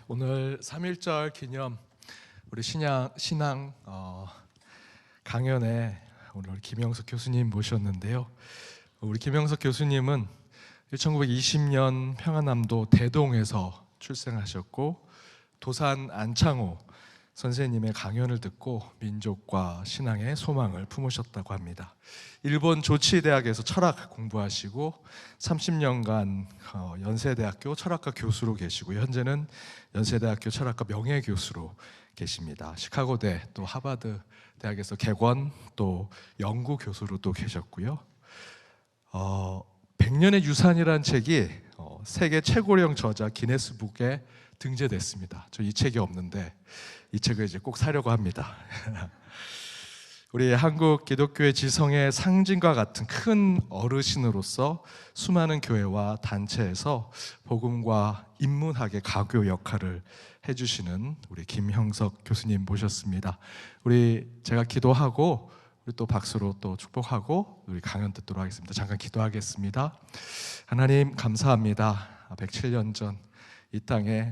오늘 3.1절 기념 우리 신앙 강연에 오늘 김영석 교수님 모셨는데요. 우리 김영석 교수님은 1920년 평안남도 대동에서 출생하셨고 도산 안창호 선생님의 강연을 듣고 민족과 신앙의 소망을 품으셨다고 합니다. 일본 조치대학에서 철학 공부하시고 30년간 연세대학교 철학과 교수로 계시고 현재는 연세대학교 철학과 명예교수로 계십니다. 시카고대 또 하버드 대학에서 객원 또 연구 교수로 또 계셨고요. 100년의 유산이라는 책이 세계 최고령 저자 기네스북에 등재됐습니다. 저 이 책이 없는데 이 책을 이제 꼭 사려고 합니다. 우리 한국 기독교의 지성의 상징과 같은 큰 어르신으로서 수많은 교회와 단체에서 복음과 인문학의 가교 역할을 해주시는 우리 김형석 교수님 모셨습니다. 제가 기도하고 우리 또 박수로 또 축복하고 우리 강연 듣도록 하겠습니다. 잠깐 기도하겠습니다. 하나님 감사합니다. 107년 전 이 땅에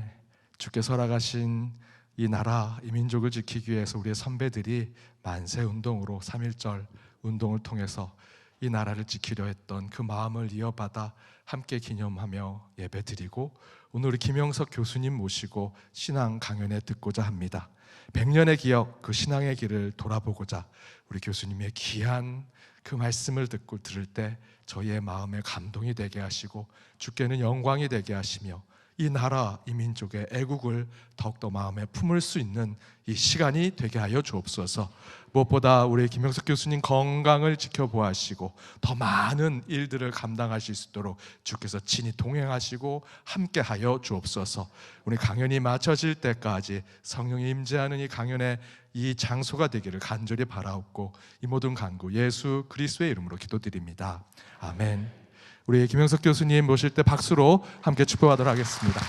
주께서 허락하신 이 나라, 이 민족을 지키기 위해서 우리의 선배들이 만세 운동으로 3.1절 운동을 통해서 이 나라를 지키려 했던 그 마음을 이어받아 함께 기념하며 예배드리고 오늘 우리 김영석 교수님 모시고 신앙 강연회 듣고자 합니다. 100년의 기억, 그 신앙의 길을 돌아보고자 우리 교수님의 귀한 그 말씀을 듣고 들을 때 저희의 마음에 감동이 되게 하시고 주께는 영광이 되게 하시며 이 나라, 이 민족의 애국을 더욱더 마음에 품을 수 있는 이 시간이 되게 하여 주옵소서. 무엇보다 우리 김영석 교수님 건강을 지켜보아시고 더 많은 일들을 감당하실 수 있도록 주께서 친히 동행하시고 함께하여 주옵소서. 우리 강연이 마쳐질 때까지 성령이 임재하는 이 강연의 이 장소가 되기를 간절히 바라옵고 이 모든 간구 예수 그리스도의 이름으로 기도드립니다. 아멘. 우리 김영석 교수님 모실 때 박수로 함께 축복하도록 하겠습니다.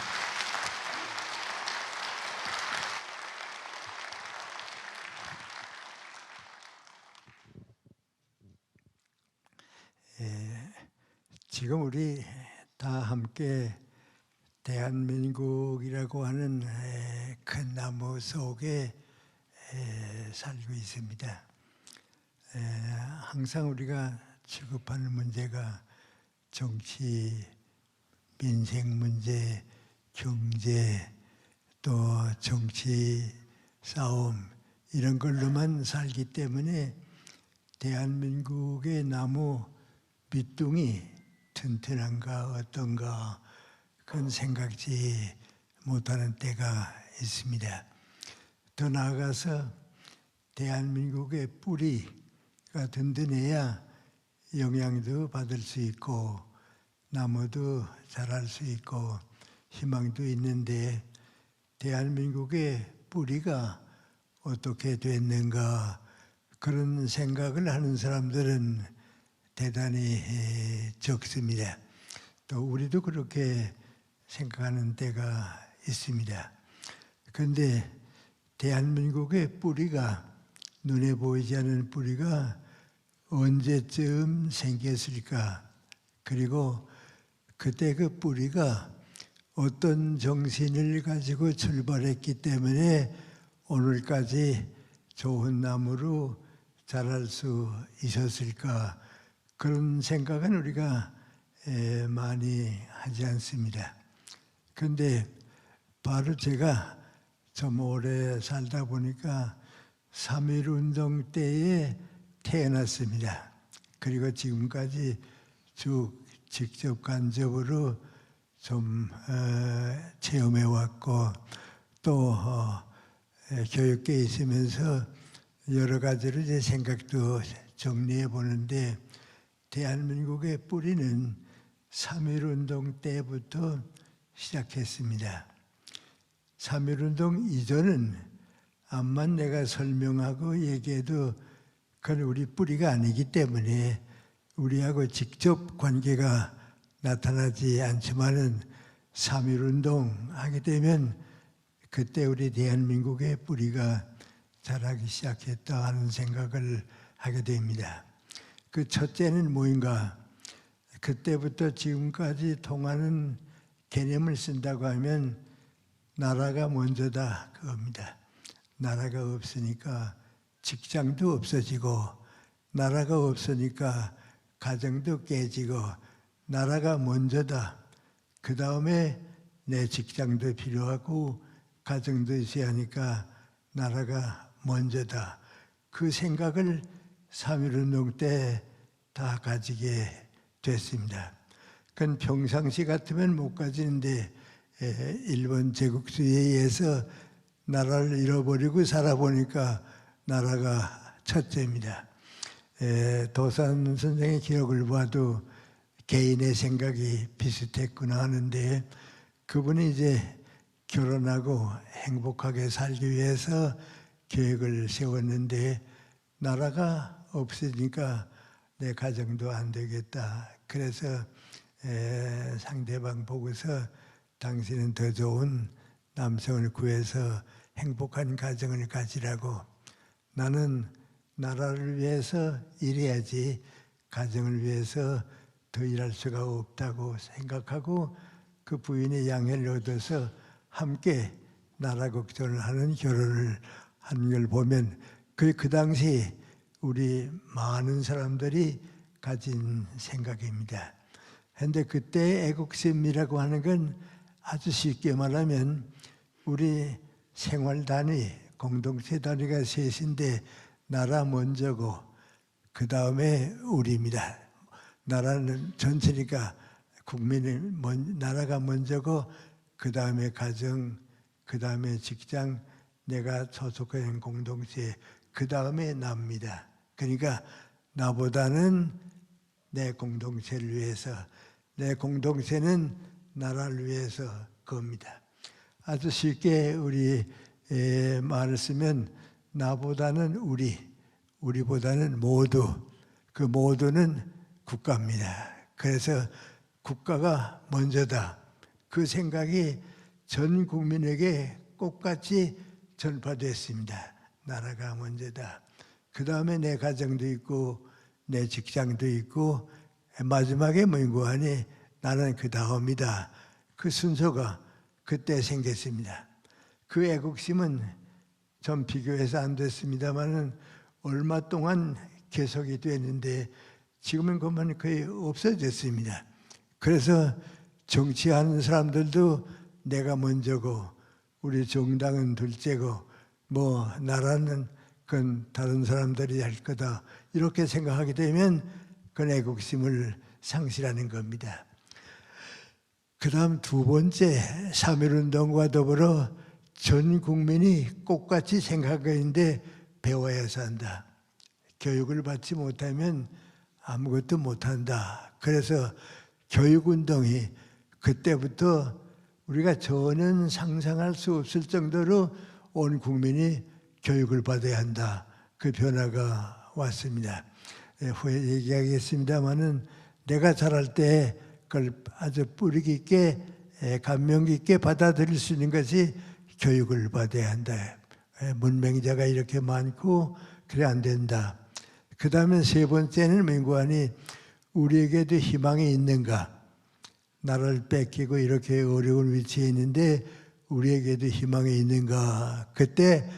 지금 우리 다 함께 대한민국이라고 하는 큰 나무 속에 살고 있습니다. 항상 우리가 취급하는 문제가 정치, 민생 문제, 경제, 또 정치 싸움 이런 걸로만 살기 때문에 대한민국의 나무 밑둥이 튼튼한가 어떤가 그건 생각지 못하는 때가 있습니다. 더 나아가서 대한민국의 뿌리가 든든해야 영양도 받을 수 있고 나무도 자랄 수 있고 희망도 있는데 대한민국의 뿌리가 어떻게 됐는가 그런 생각을 하는 사람들은 대단히 적습니다. 또 우리도 그렇게 생각하는 때가 있습니다. 그런데 대한민국의 뿌리가 눈에 보이지 않는 뿌리가 언제쯤 생겼을까? 그리고 그때 그 뿌리가 어떤 정신을 가지고 출발했기 때문에 오늘까지 좋은 나무로 자랄 수 있었을까? 그런 생각은 우리가 많이 하지 않습니다. 그런데 바로 제가 좀 오래 살다 보니까 3.1운동 때에 태어났습니다. 그리고 지금까지 쭉 직접 간접으로 좀 체험해 왔고 또 교육계에 있으면서 여러 가지로 제 생각도 정리해 보는데 대한민국의 뿌리는 3.1운동 때부터 시작했습니다. 3.1운동 이전은 암만 내가 설명하고 얘기해도 그건 우리 뿌리가 아니기 때문에 우리하고 직접 관계가 나타나지 않지만은 3.1운동 하게 되면 그때 우리 대한민국의 뿌리가 자라기 시작했다 하는 생각을 하게 됩니다. 그 첫째는 뭐인가? 그때부터 지금까지 통하는 개념을 쓴다고 하면 나라가 먼저다 그겁니다. 나라가 없으니까 직장도 없어지고, 나라가 없으니까 가정도 깨지고, 나라가 먼저다. 그 다음에 내 직장도 필요하고 가정도 있어야 하니까 나라가 먼저다. 그 생각을 3.1운동 때 다 가지게 됐습니다. 그건 평상시 같으면 못 가지는데 일본 제국주의에 의해서 나라를 잃어버리고 살아보니까 나라가 첫째입니다. 도산 선생의 기록을 봐도 개인의 생각이 비슷했구나 하는데, 그분이 이제 결혼하고 행복하게 살기 위해서 계획을 세웠는데 나라가 없으니까 내 가정도 안 되겠다. 그래서 상대방 보고서 당신은 더 좋은 남성을 구해서 행복한 가정을 가지라고, 나는 나라를 위해서 일해야지 가정을 위해서 더 일할 수가 없다고 생각하고 그 부인의 양해를 얻어서 함께 나라 걱정을 하는 결혼을 하는 걸 보면 그 당시 우리 많은 사람들이 가진 생각입니다. 그런데 그때 애국심이라고 하는 건 아주 쉽게 말하면 우리 생활 단위, 공동체 단위가 셋인데 나라 먼저고 그 다음에 우리입니다. 나라는 전체니까 나라가 먼저고 그 다음에 가정, 그 다음에 직장, 내가 소속한 공동체, 그 다음에 납니다. 그러니까 나보다는 내 공동체를 위해서, 내 공동체는 나라를 위해서 겁니다. 아주 쉽게 우리 말을 쓰면 나보다는 우리보다는 모두, 그 모두는 국가입니다. 그래서 국가가 먼저다. 그 생각이 전 국민에게 똑같이 전파됐습니다. 나라가 먼저다. 그 다음에 내 가정도 있고 내 직장도 있고 마지막에 무궁하니 나는 그 다음이다. 그 순서가 그때 생겼습니다. 그 애국심은 좀 비교해서 안 됐습니다만은 얼마 동안 계속이 됐는데 지금은 그만 거의 없어졌습니다. 그래서 정치하는 사람들도 내가 먼저고 우리 정당은 둘째고 뭐 나라는 그건 다른 사람들이 할 거다 이렇게 생각하게 되면 그 애국심을 상실하는 겁니다. 그 다음 두 번째 3.1운동과 더불어 전 국민이 똑같이 생각하는데 배워야 산다. 교육을 받지 못하면 아무것도 못한다. 그래서 교육운동이 그때부터 우리가 전혀 상상할 수 없을 정도로 온 국민이 교육을 받아야 한다. 그 변화가 왔습니다. 후에 얘기하겠습니다마는 내가 자랄 때 그걸 아주 뿌리 깊게 감명 깊게 받아들일 수 있는 것이 교육을 받아야 한다. 문맹자가 이렇게 많고 그래 안 된다. 그 다음에 세 번째는 맹구하니 우리에게도 희망이 있는가? 나라를 뺏기고 이렇게 어려운 위치에 있는데 우리에게도 희망이 있는가? 그때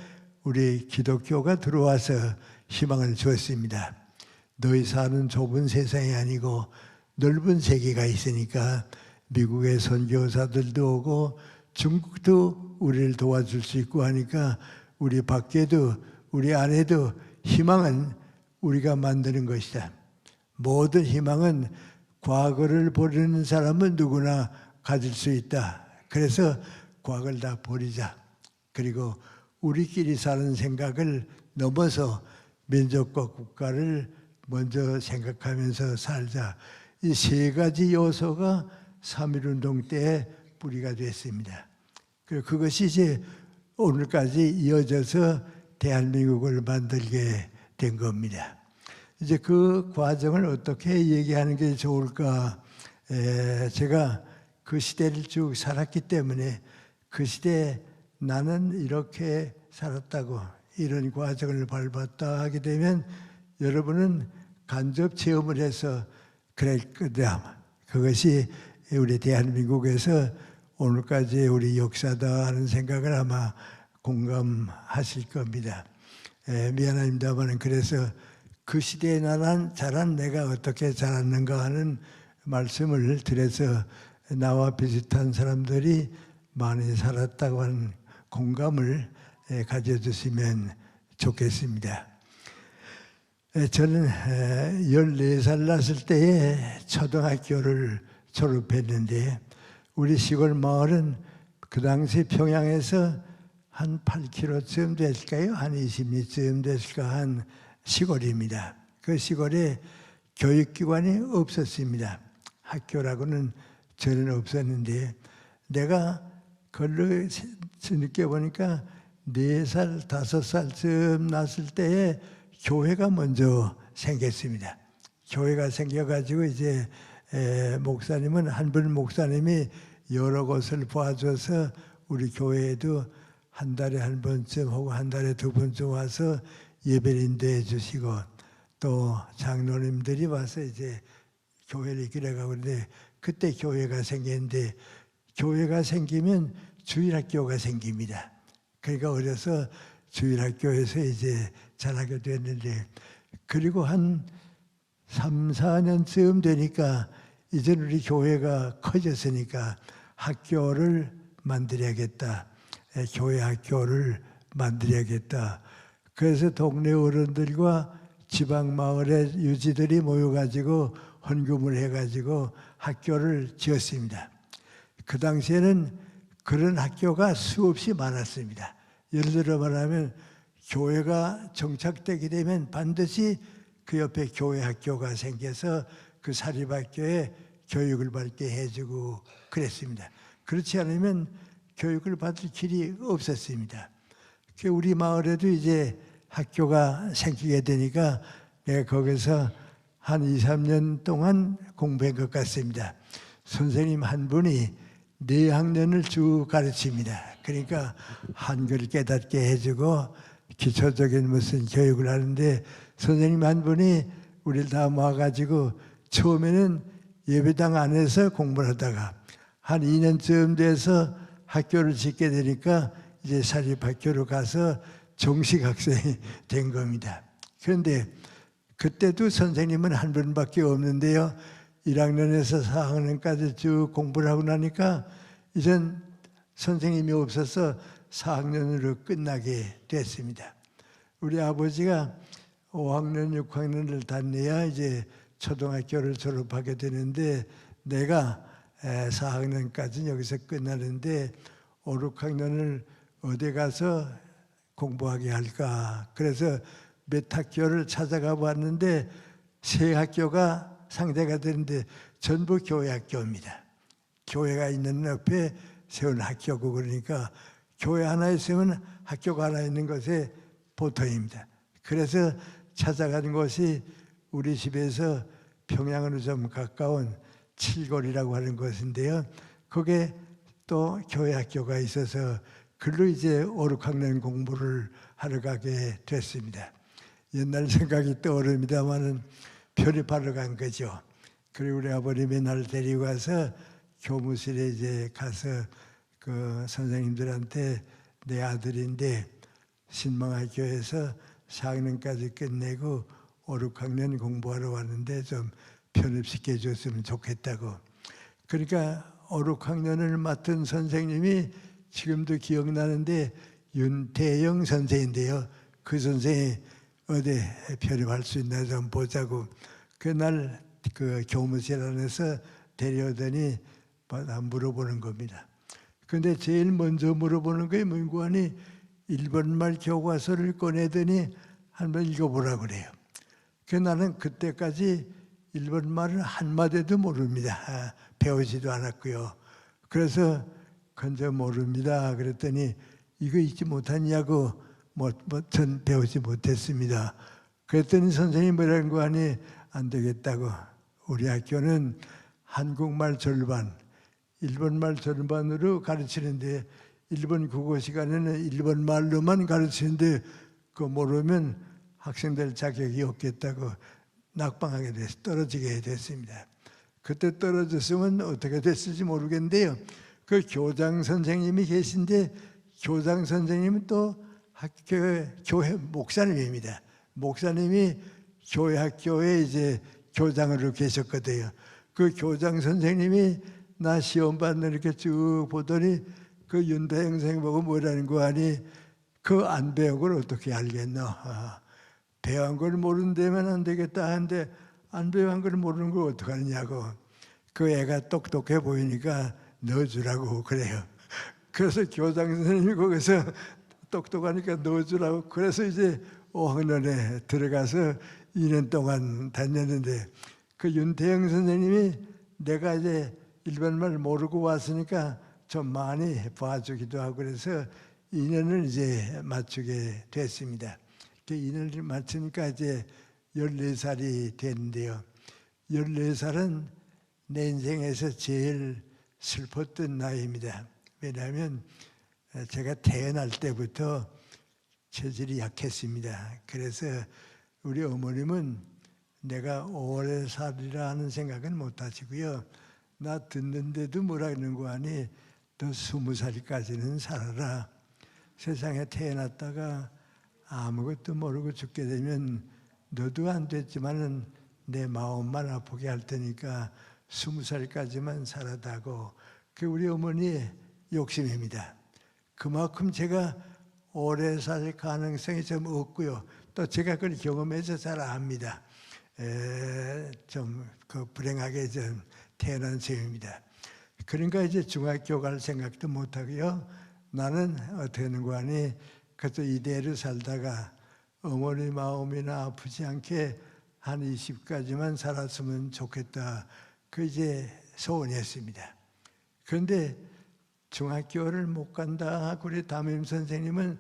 우리 기독교가 들어와서 희망을 주었습니다. 너희 사는 좁은 세상이 아니고 넓은 세계가 있으니까 미국의 선교사들도 오고 중국도 우리를 도와줄 수 있고 하니까 우리 밖에도 우리 안에도 희망은 우리가 만드는 것이다. 모든 희망은 과거를 버리는 사람은 누구나 가질 수 있다. 그래서 과거를 다 버리자. 그리고 우리끼리 사는 생각을 넘어서 민족과 국가를 먼저 생각하면서 살자. 이 세 가지 요소가 3.1운동 때 뿌리가 됐습니다. 그것이 이제 오늘까지 이어져서 대한민국을 만들게 된 겁니다. 이제 그 과정을 어떻게 얘기하는 게 좋을까? 제가 그 시대를 쭉 살았기 때문에 그 시대에 나는 이렇게 살았다고 이런 과정을 밟았다 하게 되면 여러분은 간접 체험을 해서 그럴 거다. 그것이 우리 대한민국에서 오늘까지의 우리 역사다 하는 생각을 아마 공감하실 겁니다. 미안합니다만 그래서 그 시대에 자란 내가 어떻게 자랐는가 하는 말씀을 드려서 나와 비슷한 사람들이 많이 살았다고 하는 공감을 가져주시면 좋겠습니다. 저는 14살 났을 때에 초등학교를 졸업했는데 우리 시골 마을은 그 당시 평양에서 한 8km쯤 됐을까요? 한 20리쯤 됐을까 한 시골입니다. 그 시골에 교육기관이 없었습니다. 학교라고는 저는 없었는데 내가 그걸로 느껴보니까 4살, 5살쯤 났을 때에 교회가 먼저 생겼습니다. 교회가 생겨가지고 이제 목사님은 한 분 목사님이 여러 곳을 봐줘서 우리 교회에도 한 달에 한 번쯤 혹은 한 달에 2번쯤 와서 예배를 인도해 주시고 또 장로님들이 와서 이제 교회를 이끌어가고 그런데 그때 교회가 생겼는데 교회가 생기면 주일학교가 생깁니다. 그러니까 어려서 주일학교에서 이제 자라게 됐는데 그리고 한 3, 4년쯤 되니까 이제 우리 교회가 커졌으니까 학교를 만들어야겠다. 교회 학교를 만들어야겠다. 그래서 동네 어른들과 지방 마을의 유지들이 모여가지고 헌금을 해가지고 학교를 지었습니다. 그 당시에는 그런 학교가 수없이 많았습니다. 예를 들어 말하면 교회가 정착되게 되면 반드시 그 옆에 교회 학교가 생겨서 그 사립학교에 교육을 받게 해주고 그랬습니다. 그렇지 않으면 교육을 받을 길이 없었습니다. 우리 마을에도 이제 학교가 생기게 되니까 내가 거기서 한 2, 3년 동안 공부한 것 같습니다. 선생님 한 분이 4학년을 쭉 가르칩니다. 그러니까 한글 깨닫게 해주고 기초적인 무슨 교육을 하는데 선생님 한 분이 우리를 다 모아가지고 처음에는 예배당 안에서 공부를 하다가 한 2년쯤 돼서 학교를 짓게 되니까 이제 사립학교로 가서 정식 학생이 된 겁니다. 그런데 그때도 선생님은 한 분밖에 없는데요. 1학년에서 4학년까지 쭉 공부를 하고 나니까 이젠 선생님이 없어서 4학년으로 끝나게 됐습니다. 우리 아버지가 5학년, 6학년을 다녀야 이제 초등학교를 졸업하게 되는데 내가 4학년까지 여기서 끝나는데 5, 6학년을 어디 가서 공부하게 할까. 그래서 몇 학교를 찾아가 봤는데 3학교가 상대가 되는데 전부 교회 학교입니다. 교회가 있는 옆에 세운 학교고 그러니까 교회 하나 있으면 학교가 하나 있는 것에 보통입니다. 그래서 찾아간 곳이 우리 집에서 평양으로 좀 가까운 칠골이라고 하는 곳인데요. 거기에 또 교회 학교가 있어서 글로 이제 5, 6학년 공부를 하러 가게 됐습니다. 옛날 생각이 떠오릅니다만은 편입하러 간 거죠. 그리고 우리 아버님이 날 데리고 가서 교무실에 이제 가서 그 선생님들한테 내 아들인데 신망학교에서 4학년까지 끝내고 5, 6학년 공부하러 왔는데 좀 편입시켜 줬으면 좋겠다고. 그러니까 5, 6학년을 맡은 선생님이 지금도 기억나는데 윤태영 선생인데요. 그 선생이 어디 편입할 수 있나 좀 보자고. 그날 그 교무실 안에서 데려오더니 물어보는 겁니다. 근데 제일 먼저 물어보는 게 뭔고 하니 일본말 교과서를 꺼내더니 한번 읽어보라고 그래요. 그 나는 그때까지 일본말을 한마디도 모릅니다. 배우지도 않았고요. 그래서 건져 모릅니다. 그랬더니 이거 읽지 못하냐고 전 배우지 못했습니다. 그랬더니 선생님이 뭐라는 거 하니 안 되겠다고. 우리 학교는 한국말 절반, 일본말 절반으로 가르치는데 일본 국어 시간에는 일본말로만 가르치는데 그거 모르면 학생들 자격이 없겠다고 낙방하게 돼서 떨어지게 됐습니다. 그때 떨어졌으면 어떻게 됐을지 모르겠는데요. 그 교장 선생님이 계신데 교장 선생님은 또 교회 목사님입니다. 목사님이 교회 학교에 이제 교장으로 계셨거든요. 그 교장 선생님이 나 시험 받는 이렇게 쭉 보더니 그 윤다영 선생 보고 뭐라는 거 아니 그 안 배운 걸 어떻게 알겠노? 배운 걸 모른다면 안 되겠다 하는데 안 배운 걸 모르는 걸 어떡하느냐고. 그 애가 똑똑해 보이니까 넣어주라고 그래요. 그래서 교장 선생님이 거기서 똑똑하니까 넣어주라고 그래서 이제 5학년에 들어가서 2년 동안 다녔는데 그 윤태영 선생님이 내가 이제 일본말 모르고 왔으니까 좀 많이 봐주기도 하고 그래서 2년을 이제 맞추게 됐습니다. 2년을 맞추니까 이제 14살이 됐는데요. 14살은 내 인생에서 제일 슬펐던 나이입니다. 왜냐하면 제가 태어날 때부터 체질이 약했습니다. 그래서 우리 어머님은 내가 오래 살리라 하는 생각은 못 하시고요. 나 듣는데도 뭐라 그러는 거 아니 너 20살까지는 살아라. 세상에 태어났다가 아무것도 모르고 죽게 되면 너도 안 됐지만은 내 마음만 아프게 할 테니까 20살까지만 살아다고. 그 우리 어머니의 욕심입니다. 그만큼 제가 오래 살 가능성이 좀 없고요. 또 제가 그걸 경험해서 잘 압니다. 좀 그 불행하게 좀 태어난 셈입니다. 그러니까 이제 중학교 갈 생각도 못 하고요. 나는 어떻게 하는 거 아니 그래서 이대로 살다가 어머니 마음이나 아프지 않게 한 20까지만 살았으면 좋겠다. 그 이제 소원이었습니다. 그런데 중학교를 못 간다 하고 우리 담임 선생님은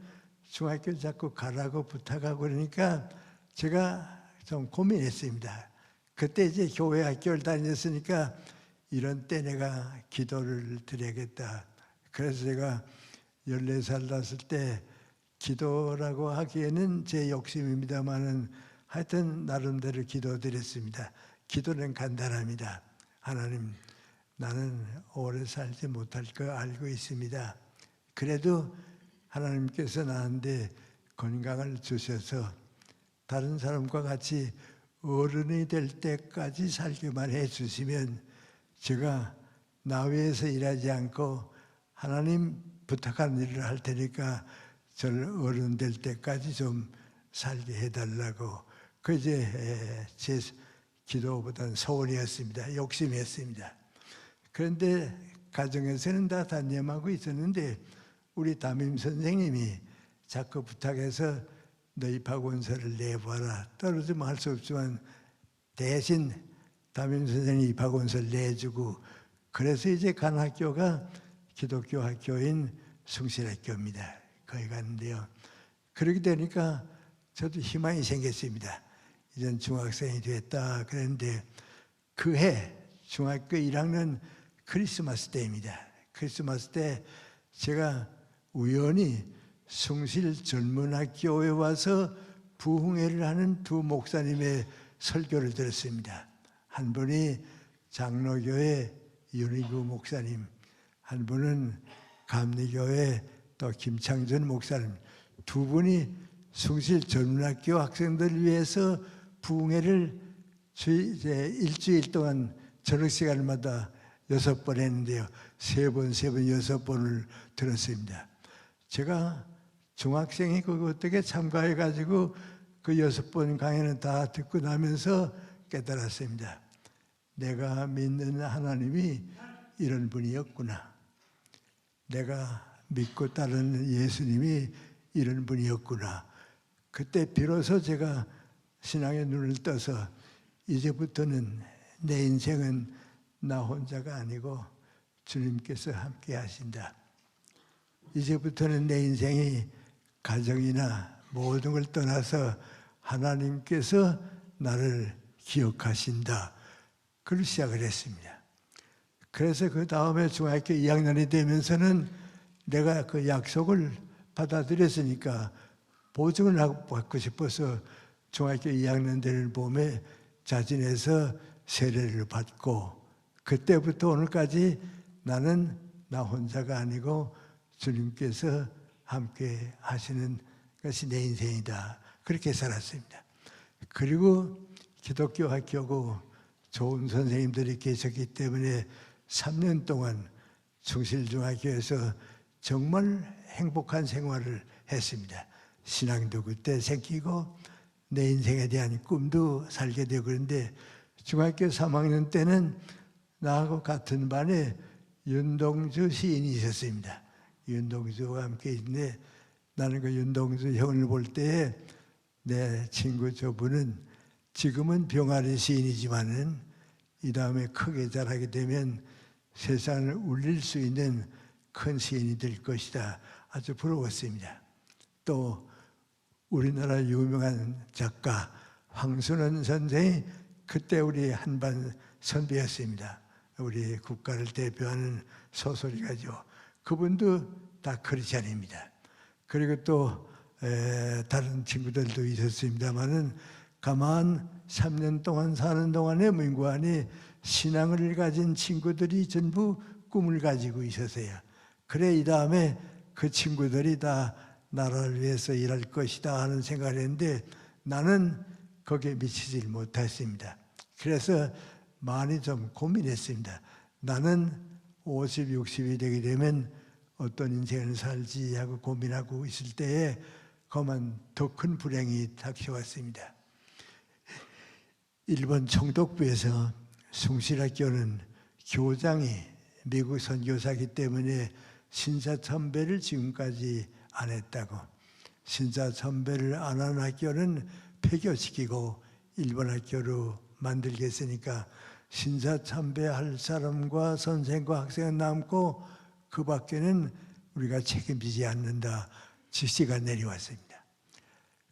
중학교 자꾸 가라고 부탁하고 그러니까 제가 좀 고민했습니다. 그때 이제 교회 학교를 다녔으니까 이런 때 내가 기도를 드려야겠다. 그래서 제가 14살 났을 때 기도라고 하기에는 제 욕심입니다만은 하여튼 나름대로 기도드렸습니다. 기도는 간단합니다. 하나님, 나는 오래 살지 못할 거 알고 있습니다. 그래도 하나님께서 나한테 건강을 주셔서 다른 사람과 같이 어른이 될 때까지 살기만 해주시면 제가 나위에서 일하지 않고 하나님 부탁한 일을 할 테니까 저를 어른 될 때까지 좀 살게 해달라고. 그 이제 제 기도보다는 소원이었습니다. 욕심이었습니다. 그런데 가정에서는 다 단념하고 있었는데 우리 담임 선생님이 자꾸 부탁해서 너 입학원서를 내봐라. 떨어지면 할 수 없지만 대신 담임 선생님이 입학원서를 내주고 그래서 이제 간 학교가 기독교 학교인 숭실학교입니다. 거기 갔는데요. 그렇게 되니까 저도 희망이 생겼습니다. 이젠 중학생이 됐다 그랬는데 그 해 중학교 1학년 크리스마스 때입니다. 크리스마스 때 제가 우연히 숭실 젊은학교에 와서 부흥회를 하는 두 목사님의 설교를 들었습니다. 한 분이 장로교회 윤희구 목사님, 한 분은 감리교회 또 김창전 목사님, 두 분이 숭실 젊은학교 학생들을 위해서 부흥회를 일주일 동안 저녁 시간마다 6번 했는데요. 3번, 6번을 들었습니다. 제가 중학생이 그거 어떻게 참가해가지고 그 6번 강의는 다 듣고 나면서 깨달았습니다. 내가 믿는 하나님이 이런 분이었구나. 내가 믿고 따르는 예수님이 이런 분이었구나. 그때 비로소 제가 신앙의 눈을 떠서 이제부터는 내 인생은 나 혼자가 아니고 주님께서 함께 하신다. 이제부터는 내 인생이 가정이나 모든 걸 떠나서 하나님께서 나를 기억하신다. 그걸 시작을 했습니다. 그래서 그 다음에 중학교 2학년이 되면서는 내가 그 약속을 받아들였으니까 보증을 받고 싶어서 중학교 2학년 되는 봄에 자진해서 세례를 받고 그때부터 오늘까지 나는 나 혼자가 아니고 주님께서 함께 하시는 것이 내 인생이다. 그렇게 살았습니다. 그리고 기독교 학교고 좋은 선생님들이 계셨기 때문에 3년 동안 충실중학교에서 정말 행복한 생활을 했습니다. 신앙도 그때 생기고 내 인생에 대한 꿈도 살게 되고 그런데 중학교 3학년 때는 나하고 같은 반에 윤동주 시인이 있었습니다. 윤동주와 함께 있는데 나는 그 윤동주 형을 볼 때에 내 친구 저분은 지금은 병아리 시인이지만은 이 다음에 크게 자라게 되면 세상을 울릴 수 있는 큰 시인이 될 것이다. 아주 부러웠습니다. 또 우리나라 유명한 작가 황순원 선생이 그때 우리 한반 선배였습니다. 우리 국가를 대표하는 소설가죠. 그분도 다 크리스찬입니다. 그리고 또 다른 친구들도 있었습니다만은 가만 3년 동안 사는 동안에 민구안에 신앙을 가진 친구들이 전부 꿈을 가지고 있었어요. 그래 이 다음에 그 친구들이 다 나라를 위해서 일할 것이다 하는 생각을 했는데 나는 거기에 미치질 못했습니다. 그래서 많이 좀 고민했습니다. 나는 50, 60이 되게 되면 어떤 인생을 살지 하고 고민하고 있을 때에 그만 더 큰 불행이 닥쳐왔습니다. 일본 청독부에서 숭실학교는 교장이 미국 선교사이기 때문에 신사참배를 지금까지 안 했다고, 신사참배를 안 하는 학교는 폐교시키고 일본 학교로 만들겠으니까 신사참배할 사람과 선생과 학생은 남고 그 밖에는 우리가 책임지지 않는다 지시가 내려왔습니다.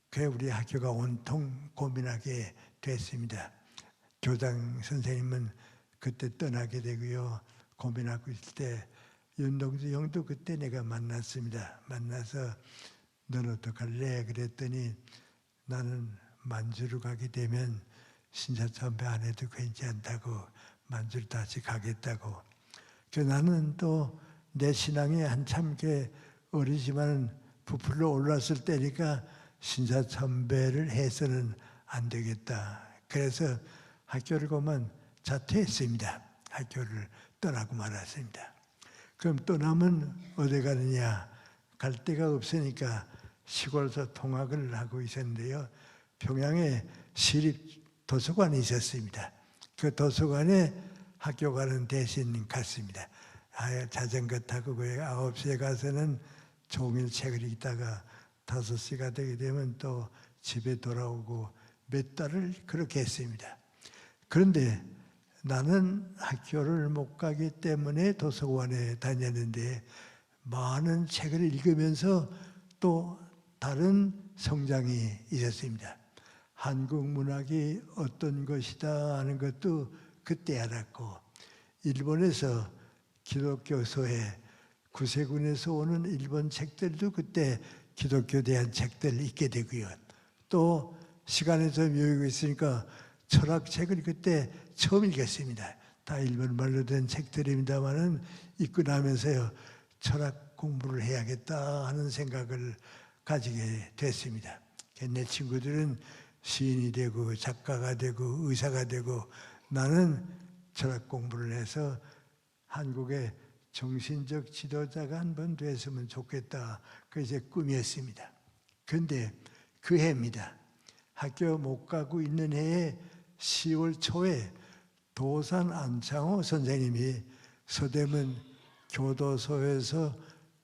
그래 우리 학교가 온통 고민하게 됐습니다. 교장 선생님은 그때 떠나게 되고요. 고민하고 있을 때 윤동주 형도 그때 내가 만났습니다. 만나서 넌 어떡할래? 그랬더니 나는 만주로 가게 되면 신사참배 안 해도 괜찮다고, 만주를 다시 가겠다고. 나는 또 내 신앙이 한참 어리지만 부풀러 올랐을 때니까 신사참배를 해서는 안 되겠다. 그래서 학교를 그만 자퇴했습니다. 학교를 떠나고 말았습니다. 그럼 떠나면 어디 가느냐? 갈 데가 없으니까 시골에서 통학을 하고 있었는데요. 평양에 시립 도서관이 있었습니다. 그 도서관에 학교 가는 대신 갔습니다. 자전거 타고 9시에 가서는 종일 책을 읽다가 5시가 되게 되면 또 집에 돌아오고 몇 달을 그렇게 했습니다. 그런데 나는 학교를 못 가기 때문에 도서관에 다녔는데 많은 책을 읽으면서 또 다른 성장이 있었습니다. 한국 문학이 어떤 것이다 하는 것도 그때 알았고, 일본에서 기독교 소회, 구세군에서 오는 일본 책들도 그때 기독교에 대한 책들을 읽게 되고요. 또 시간이 좀 여유가 있으니까 철학책을 그때 처음 읽었습니다. 다 일본말로 된 책들입니다만은 읽고 나면서요, 철학 공부를 해야겠다 하는 생각을 가지게 됐습니다. 내 친구들은 시인이 되고 작가가 되고 의사가 되고 나는 철학 공부를 해서 한국의 정신적 지도자가 한번 됐으면 좋겠다. 그게 제 꿈이었습니다. 그런데 그 해입니다. 학교 못 가고 있는 해에 10월 초에 도산 안창호 선생님이 서대문 교도소에서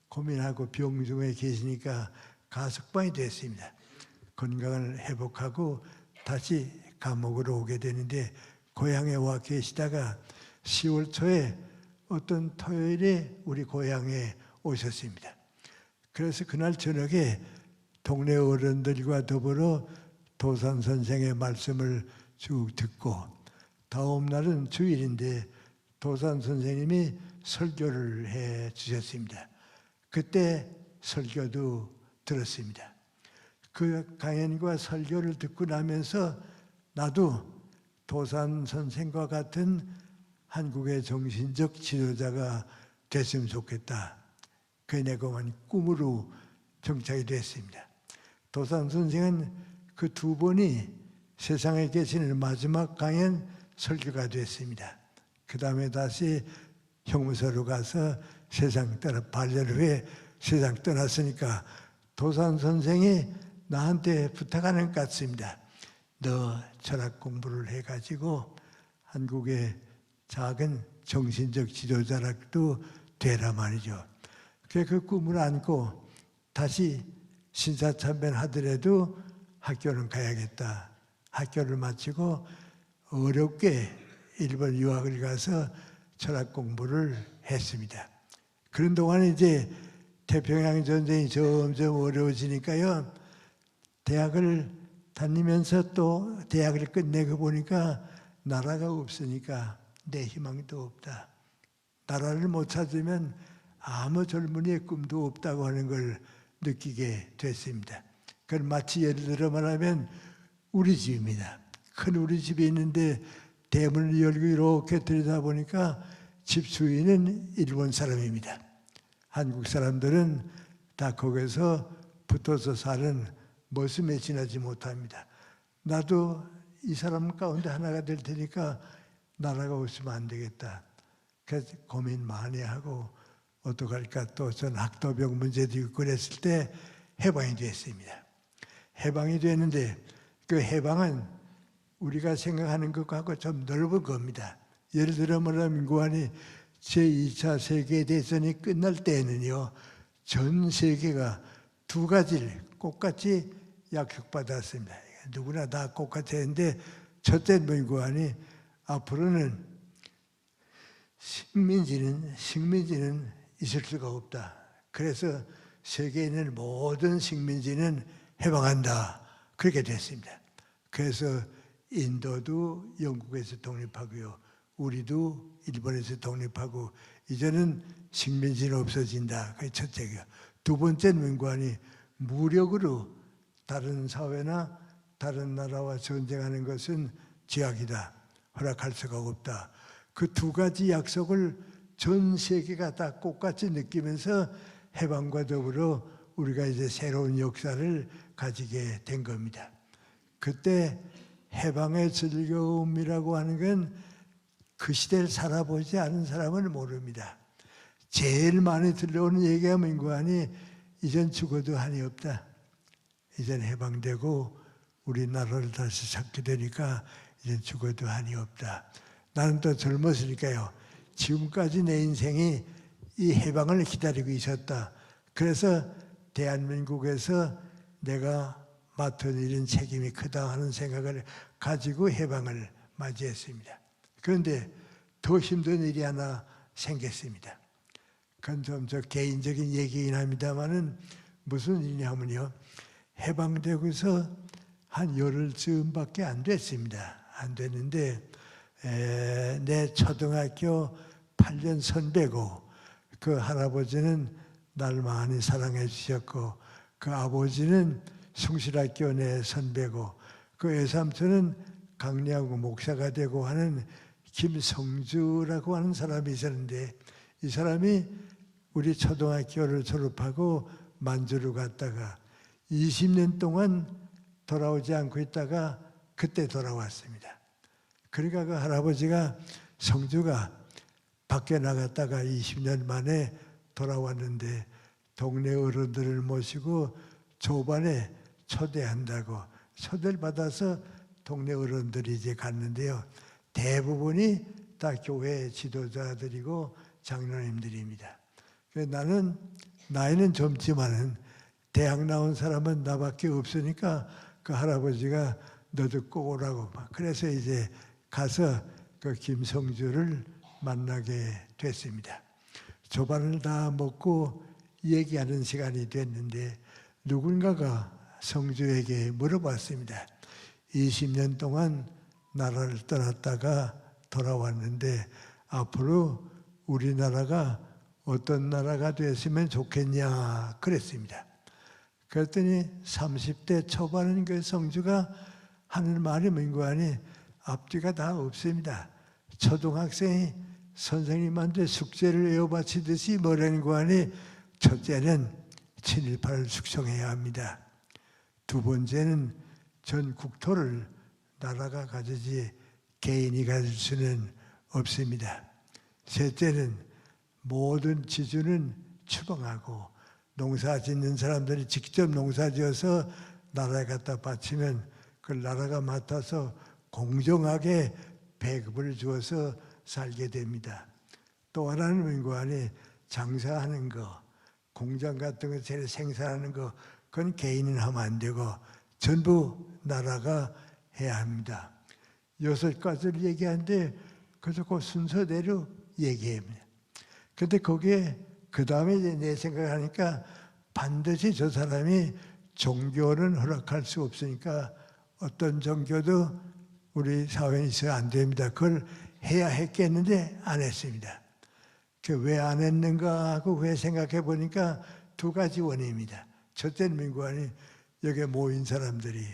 고민하고 병 중에 계시니까 가석방이 됐습니다. 건강을 회복하고 다시 감옥으로 오게 되는데 고향에 와 계시다가 10월 초에 어떤 토요일에 우리 고향에 오셨습니다. 그래서 그날 저녁에 동네 어른들과 더불어 도산 선생의 말씀을 쭉 듣고 다음 날은 주일인데 도산 선생님이 설교를 해 주셨습니다. 그때 설교도 들었습니다. 그 강연과 설교를 듣고 나면서 나도 도산 선생과 같은 한국의 정신적 지도자가 됐으면 좋겠다. 그게 내 그만 꿈으로 정착이 됐습니다. 도산 선생은 그 두 번이 세상에 계시는 마지막 강연 설교가 됐습니다. 그 다음에 다시 형무소로 가서 세상 떠나 8년 후에 세상 떠났으니까 도산 선생이 나한테 부탁하는 것 같습니다. 너 철학 공부를 해가지고 한국의 작은 정신적 지도자락도 되라 말이죠. 그 꿈을 안고 다시 신사참배를 하더라도 학교는 가야겠다. 학교를 마치고 어렵게 일본 유학을 가서 철학 공부를 했습니다. 그런 동안에 이제 태평양 전쟁이 점점 어려워지니까요. 대학을 다니면서 또 대학을 끝내고 보니까 나라가 없으니까 내 희망도 없다. 나라를 못 찾으면 아무 젊은이의 꿈도 없다고 하는 걸 느끼게 됐습니다. 그건 마치 예를 들어 말하면 우리 집입니다. 큰 우리 집이 있는데 대문을 열고 이렇게 들여다보니까 집 주인은 일본 사람입니다. 한국 사람들은 다 거기서 붙어서 사는 모습에 지나지 못합니다. 나도 이 사람 가운데 하나가 될 테니까 나라가 없으면 안 되겠다. 그래서 고민 많이 하고 어떡할까 또 전 학도병 문제도 있고 그랬을 때 해방이 됐습니다. 해방이 됐는데 그 해방은 우리가 생각하는 것하고 좀 넓은 겁니다. 예를 들어 말하면 민구안이 제2차 세계대전이 끝날 때에는요. 전 세계가 두 가지를 똑같이 약속받았습니다. 누구나 다 똑같이 했는데 첫째 민구안이 앞으로는 식민지는 있을 수가 없다. 그래서 세계에 있는 모든 식민지는 해방한다. 그렇게 됐습니다. 그래서 인도도 영국에서 독립하고요. 우리도 일본에서 독립하고 이제는 식민지는 없어진다. 그게 첫째가. 두 번째 민관이 무력으로 다른 사회나 다른 나라와 전쟁하는 것은 죄악이다. 허락할 수가 없다. 그 두 가지 약속을 전 세계가 다 똑같이 느끼면서 해방과 더불어 우리가 이제 새로운 역사를 가지게 된 겁니다. 그때 해방의 즐거움이라고 하는 건 그 시대를 살아보지 않은 사람은 모릅니다. 제일 많이 들려오는 얘기가 민구안이 이젠 죽어도 한이 없다. 이젠 해방되고 우리나라를 다시 찾게 되니까 이젠 죽어도 한이 없다. 나는 또 젊었으니까요. 지금까지 내 인생이 이 해방을 기다리고 있었다. 그래서 대한민국에서 내가 맡은 일은 책임이 크다 하는 생각을 가지고 해방을 맞이했습니다. 그런데 더 힘든 일이 하나 생겼습니다. 그건 좀 저 개인적인 얘기긴 합니다만은 무슨 일이냐면요. 해방되고서 한 열흘쯤밖에 안 됐습니다. 안 됐는데 내 초등학교 8년 선배고 그 할아버지는 날 많이 사랑해 주셨고 그 아버지는 숭실학교 내 선배고 그 외삼촌은 강리하고 목사가 되고 하는 김성주라고 하는 사람이 있었는데 이 사람이 우리 초등학교를 졸업하고 만주로 갔다가 20년 동안 돌아오지 않고 있다가 그때 돌아왔습니다. 그러니까 그 할아버지가 성주가 밖에 나갔다가 20년 만에 돌아왔는데 동네 어른들을 모시고 조반에 초대한다고 초대를 받아서 동네 어른들이 이제 갔는데요. 대부분이 다 교회 지도자들이고 장로님들입니다. 그래서 나는 나이는 젊지만은 대학 나온 사람은 나밖에 없으니까 그 할아버지가 너도 꼭 오라고 막 그래서 이제 가서 그 김성주를 만나게 됐습니다. 조반을 다 먹고 얘기하는 시간이 됐는데 누군가가 성주에게 물어봤습니다. 20년 동안 나라를 떠났다가 돌아왔는데 앞으로 우리나라가 어떤 나라가 됐으면 좋겠냐 그랬습니다. 그랬더니 30대 초반인 그 성주가 하는 말이 민구안이 앞뒤가 다 없습니다. 초등학생이 선생님한테 숙제를 외워바치듯이 뭐라는 거 안에 첫째는 친일파를 숙청해야 합니다. 두 번째는 전 국토를 나라가 가지지 개인이 가질 수는 없습니다. 셋째는 모든 지주는 추방하고 농사 짓는 사람들이 직접 농사 지어서 나라에 갖다 바치면 그걸 나라가 맡아서 공정하게 배급을 주어서 살게 됩니다. 또 하나는 민관이 장사하는 거, 공장 같은 거 재료 생산하는 거, 그건 개인은 하면 안 되고 전부 나라가 해야 합니다. 6가지를 얘기하는데 그래서 그 순서대로 얘기합니다. 근데 거기에 그 다음에 내 생각을 하니까 반드시 저 사람이 종교는 허락할 수 없으니까 어떤 종교도 우리 사회에 있어야 안 됩니다. 그걸 해야 했겠는데 안 했습니다. 왜 안 했는가 하고 왜 생각해 보니까 2가지 원인입니다. 첫째는 민관이 여기에 모인 사람들이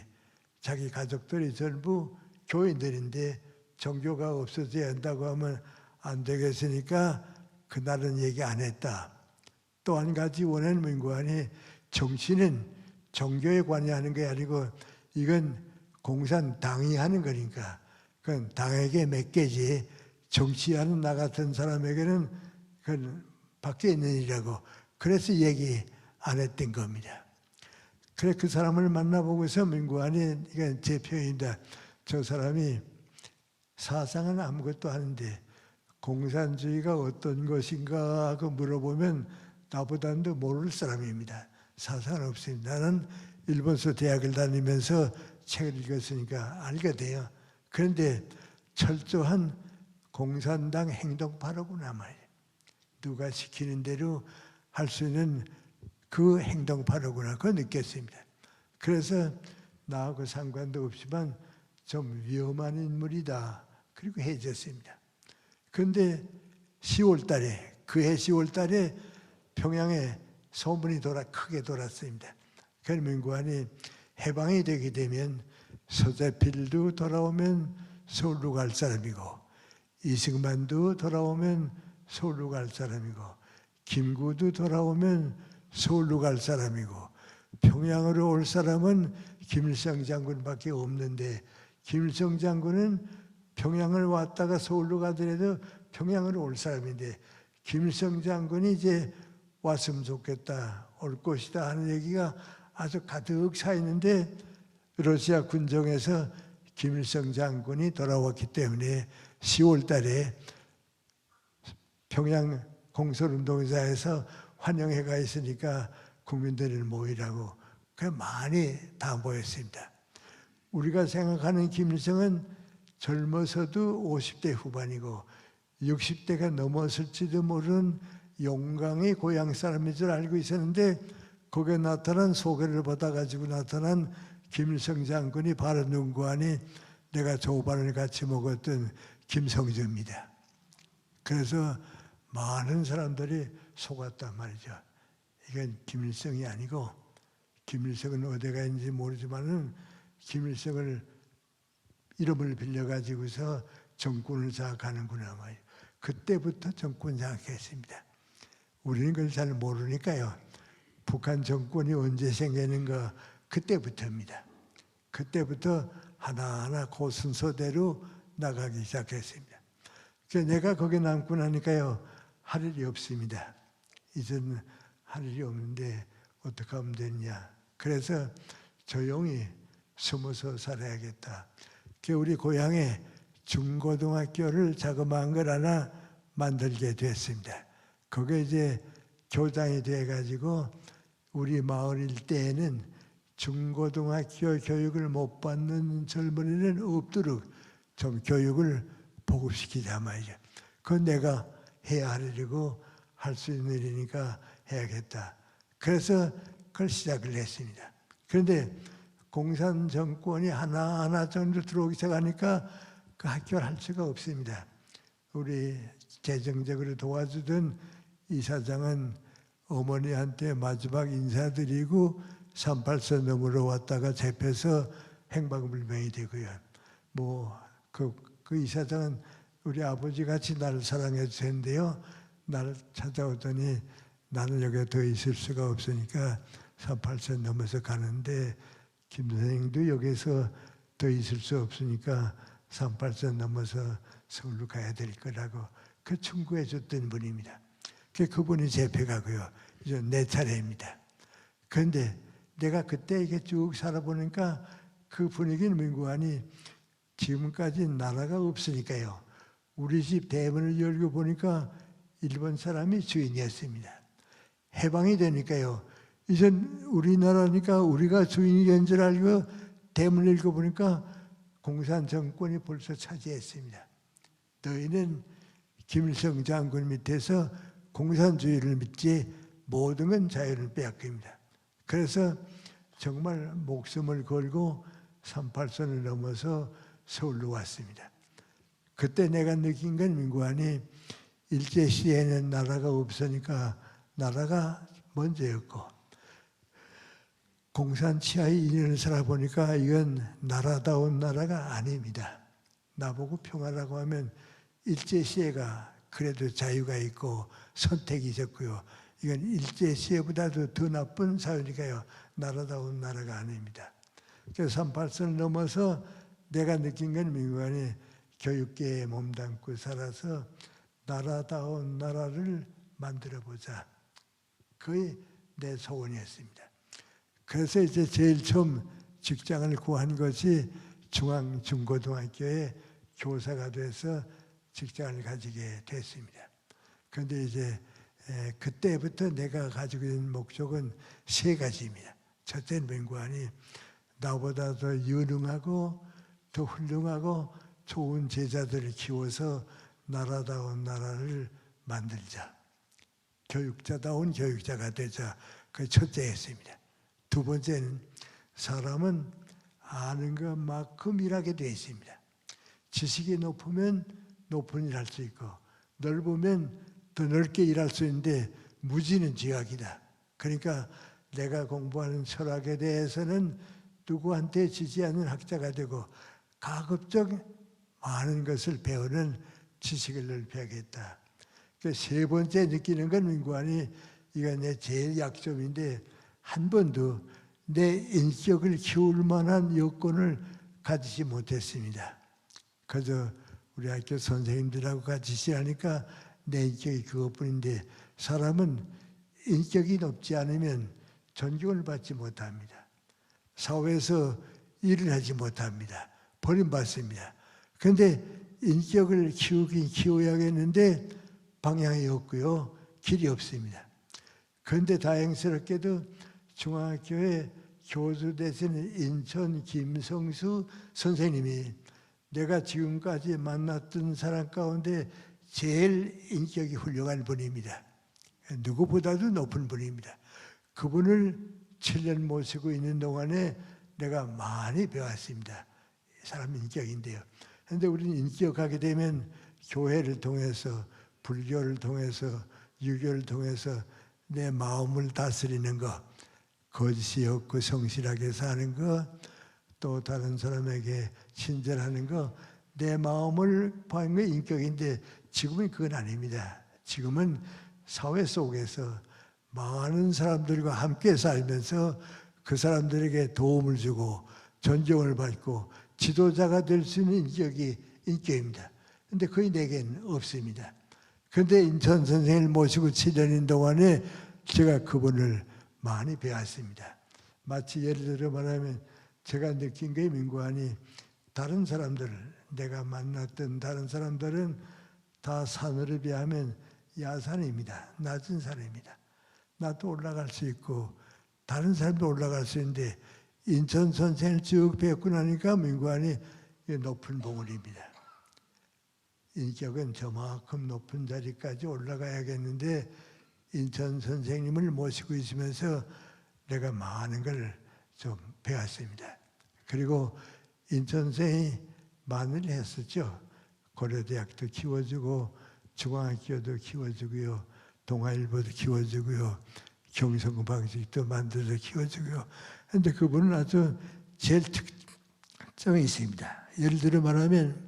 자기 가족들이 전부 교인들인데 종교가 없어져야 한다고 하면 안 되겠으니까 그날은 얘기 안 했다. 또 한 가지 원인은 민관이 정치는 종교에 관여하는 게 아니고 이건 공산당이 하는 거니까 그건 당에게 맡기지 정치하는 나 같은 사람에게는 그건 밖에 있는 일이라고 그래서 얘기 안 했던 겁니다. 그래 그 사람을 만나보고서 민구안이 이건 제 표현입니다. 저 사람이 사상은 아무것도 아닌데 공산주의가 어떤 것인가 하고 물어보면 나보다는 더 모를 사람입니다. 사상은 없습니다. 나는 일본서 대학을 다니면서 책을 읽었으니까 알게 돼요. 그런데 철저한 공산당 행동파로구나 말이에요. 누가 시키는 대로 할 수 있는 그 행동파로구나 그거 느꼈습니다. 그래서 나하고 상관도 없지만 좀 위험한 인물이다. 그리고 해졌습니다. 그런데 10월 달에 그해 10월 달에 평양에 소문이 크게 돌았습니다. 민구안이 해방이 되게 되면 서재필도 돌아오면 서울로 갈 사람이고 이승만도 돌아오면 서울로 갈 사람이고 김구도 돌아오면 서울로 갈 사람이고 평양으로 올 사람은 김일성 장군밖에 없는데 김일성 장군은 평양을 왔다가 서울로 가더라도 평양으로 올 사람인데 김일성 장군이 이제 왔으면 좋겠다, 올 것이다 하는 얘기가 아주 가득 차 있는데 러시아 군정에서 김일성 장군이 돌아왔기 때문에 10월 달에 평양 공설운동사에서 환영회가 있으니까 국민들을 모이라고 그 많이 다 모였습니다. 우리가 생각하는 김일성은 젊어서도 50대 후반이고 60대가 넘었을지도 모르는 용광의 고향 사람인 줄 알고 있었는데 거기에 나타난 소개를 받아가지고 나타난 김일성 장군이 바로 누구 아니 내가 조반을 같이 먹었던 김성주입니다. 그래서 많은 사람들이 속았단 말이죠. 이건 김일성이 아니고 김일성은 어디가 있는지 모르지만은 김일성을 이름을 빌려가지고서 정권을 장악하는구나 말이에요. 그때부터 정권 장악했습니다. 우리는 그걸 잘 모르니까요. 북한 정권이 언제 생기는가 그때부터입니다. 그때부터 하나하나 그 순서대로 나가기 시작했습니다. 그래서 내가 거기 남고 나니까요. 할 일이 없습니다. 이제는 할 일이 없는데 어떻게 하면 되느냐. 그래서 조용히 숨어서 살아야겠다. 그래서 우리 고향에 중고등학교를 자그마한 걸 하나 만들게 됐습니다. 거기에 이제 교장이 돼가지고 우리 마을 일대에는 중고등학교 교육을 못 받는 젊은이는 없도록 좀 교육을 보급시키자 말이죠. 그건 내가 해야 할 일이고 할 수 있는 일이니까 해야겠다. 그래서 그걸 시작을 했습니다. 그런데 공산 정권이 하나하나 정도 들어오기 시작하니까 그 학교를 할 수가 없습니다. 우리 재정적으로 도와주던 이사장은 어머니한테 마지막 인사드리고 38선 넘으러 왔다가 잡혀서 행방불명이 되고요. 그 이사장은 우리 아버지 같이 나를 사랑해 주셨는데요. 나를 찾아오더니 나는 여기에 더 있을 수가 없으니까 38세 넘어서 가는데 김 선생님도 여기서 더 있을 수 없으니까 38세 넘어서 서울로 가야 될 거라고 그 충고해 줬던 분입니다. 그분이 재패가고요. 이제 내 차례입니다. 그런데 내가 그때 이게 쭉 살아보니까 그 분위기는 민구안이 지금까지 나라가 없으니까요. 우리 집 대문을 열고 보니까 일본 사람이 주인이었습니다. 해방이 되니까요. 이제 우리나라니까 우리가 주인이 된 줄 알고 대문을 열고 보니까 공산 정권이 벌써 차지했습니다. 너희는 김일성 장군 밑에서 공산주의를 믿지 모든 건 자유를 빼앗깁니다. 그래서 정말 목숨을 걸고 38선을 넘어서 서울로 왔습니다. 그때 내가 느낀 건 민구안이 일제시대에는 나라가 없으니까 나라가 먼저였고 공산 치하의 인연을 살아보니까 이건 나라다운 나라가 아닙니다. 나보고 평화라고 하면 일제시대가 그래도 자유가 있고 선택이 있었고요. 이건 일제시대보다도 더 나쁜 사회니까요. 나라다운 나라가 아닙니다. 그래서 38선을 넘어서 내가 느낀 건 민구안이 교육계에 몸담고 살아서 나라다운 나라를 만들어보자. 그게 내 소원이었습니다. 그래서 이제 제일 처음 직장을 구한 것이 중앙중고등학교에 교사가 돼서 직장을 가지게 됐습니다. 그런데 이제 그때부터 내가 가지고 있는 목적은 세 가지입니다. 첫째는 민구안이 나보다 더 유능하고 더 훌륭하고 좋은 제자들을 키워서 나라다운 나라를 만들자. 교육자다운 교육자가 되자. 그게 첫째였습니다. 두 번째는 사람은 아는 것만큼 일하게 되어 있습니다. 지식이 높으면 높은 일 할 수 있고 넓으면 더 넓게 일할 수 있는데 무지는 지각이다. 그러니까 내가 공부하는 철학에 대해서는 누구한테 지지 않는 학자가 되고 가급적 많은 것을 배우는 지식을 넓혀야겠다. 세 번째 느끼는 건 민구안이 이거 내 제일 약점인데 한 번도 내 인격을 키울 만한 여건을 가지지 못했습니다. 그저 우리 학교 선생님들하고 같이 지내니까 내 인격이 그것뿐인데 사람은 인격이 높지 않으면 존경을 받지 못합니다. 사회에서 일을 하지 못합니다. 버림받습니다. 그런데 인격을 키우긴 키워야겠는데 방향이 없고요. 길이 없습니다. 그런데 다행스럽게도 중앙학교에 교수 되시는 인천 김성수 선생님이 내가 지금까지 만났던 사람 가운데 제일 인격이 훌륭한 분입니다. 누구보다도 높은 분입니다. 그분을 7년 모시고 있는 동안에 내가 많이 배웠습니다. 사람 인격인데요. 그런데 우리는 인격하게 되면 교회를 통해서 불교를 통해서 유교를 통해서 내 마음을 다스리는 것, 거짓이 없고 성실하게 사는 것, 또 다른 사람에게 친절하는 것, 내 마음을 보는 게 인격인데 지금은 그건 아닙니다. 지금은 사회 속에서 많은 사람들과 함께 살면서 그 사람들에게 도움을 주고 존경을 받고 지도자가 될 수 있는 인격이 인격입니다. 그런데 거의 내게는 없습니다. 그런데 인천 선생님을 모시고 7년인 동안에 제가 그분을 많이 배웠습니다. 마치 예를 들어 말하면 제가 느낀 게 민구안이 다른 사람들, 내가 만났던 다른 사람들은 다 산으로 비하면 야산입니다. 낮은 산입니다. 나도 올라갈 수 있고 다른 사람도 올라갈 수 있는데 인천 선생을 쭉 뵙고 나니까 민구안이 높은 봉우리입니다. 인격은 저만큼 높은 자리까지 올라가야겠는데 인천 선생님을 모시고 있으면서 내가 많은 걸 좀 배웠습니다. 그리고 인천 선생이 많은 일 했었죠. 고려대학도 키워주고 중앙학교도 키워주고요. 동아일보도 키워주고요. 경성방식도 만들어서 키워주고요. 그런데 그분은 아주 제일 특성이 있습니다. 예를 들어 말하면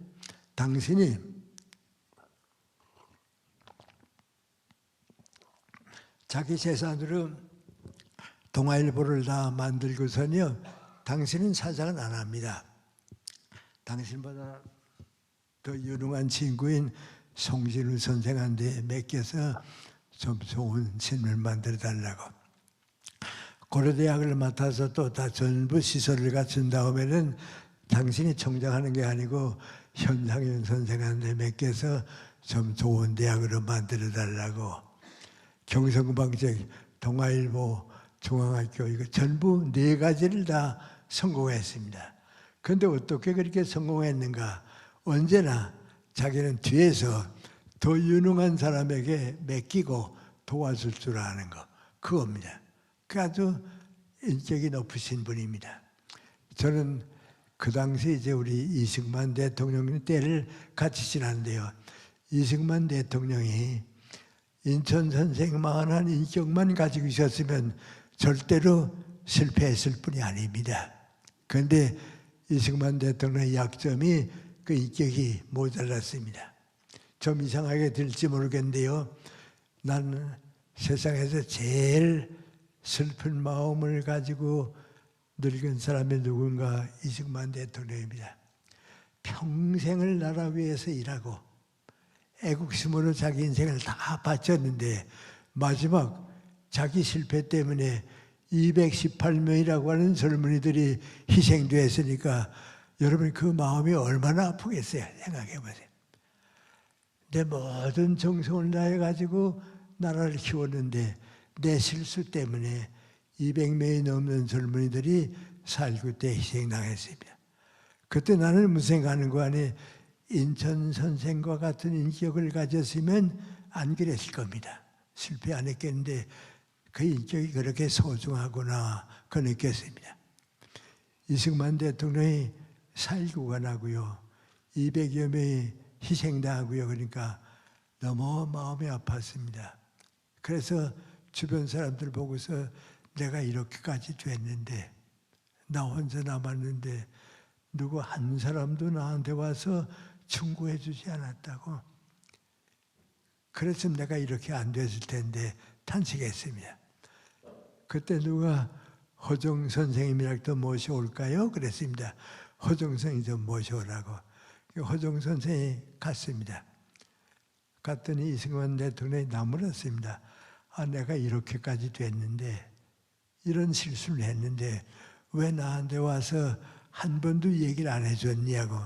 당신이 자기 재산으로 동아일보를 다 만들고서는요, 당신은 사장은 안 합니다. 당신보다 더 유능한 친구인 송진우 선생한테 맡겨서 좀 좋은 신문을 만들어 달라고. 고려대학을 맡아서 또 다 전부 시설을 갖춘 다음에는 당신이 총장하는 게 아니고 현상윤 선생한테 맡겨서 좀 좋은 대학으로 만들어 달라고. 경성방책, 동아일보, 중앙학교 이거 전부 4가지를 다 성공했습니다. 그런데 어떻게 그렇게 성공했는가? 언제나 자기는 뒤에서 더 유능한 사람에게 맡기고 도와줄 줄 아는 거, 그겁니다. 그 아주 인격이 높으신 분입니다. 저는 그 당시 이제 우리 이승만 대통령 때를 같이 지났는데요. 이승만 대통령이 인천 선생만한 인격만 가지고 있었으면 절대로 실패했을 뿐이 아닙니다. 그런데 이승만 대통령의 약점이 그 인격이 모자랐습니다. 좀 이상하게 들지 모르겠는데요. 나는 세상에서 제일 슬픈 마음을 가지고 늙은 사람이 누군가 이승만 대통령입니다. 평생을 나라 위해서 일하고 애국심으로 자기 인생을 다 바쳤는데 마지막 자기 실패 때문에 218명이라고 하는 젊은이들이 희생되었으니까 여러분 그 마음이 얼마나 아프겠어요. 생각해 보세요. 내 모든 정성을 다해가지고 나라를 키웠는데 내 실수 때문에 200명이 넘는 젊은이들이 살구 때 희생당했습니다. 그때 나는 무슨 생각하는 거 아니 인천 선생과 같은 인격을 가졌으면 안 그랬을 겁니다. 실패 안 했겠는데 그 인격이 그렇게 소중하구나 그 느꼈습니다. 이승만 대통령이 살구가 나고요. 200여 명이 희생당하고요. 그러니까 너무 마음이 아팠습니다. 그래서 주변 사람들 보고서 내가 이렇게까지 됐는데 나 혼자 남았는데 누구 한 사람도 나한테 와서 충고해 주지 않았다고. 그랬으면 내가 이렇게 안 됐을 텐데 탄식했습니다. 그때 누가 허정 선생님이라고 또 모셔올까요? 그랬습니다. 허정 선생님 좀 모셔오라고. 허정 선생이 갔습니다. 갔더니 이승만 대통령이 나무랐습니다. 아, 내가 이렇게까지 됐는데 이런 실수를 했는데 왜 나한테 와서 한 번도 얘기를 안 해줬냐고.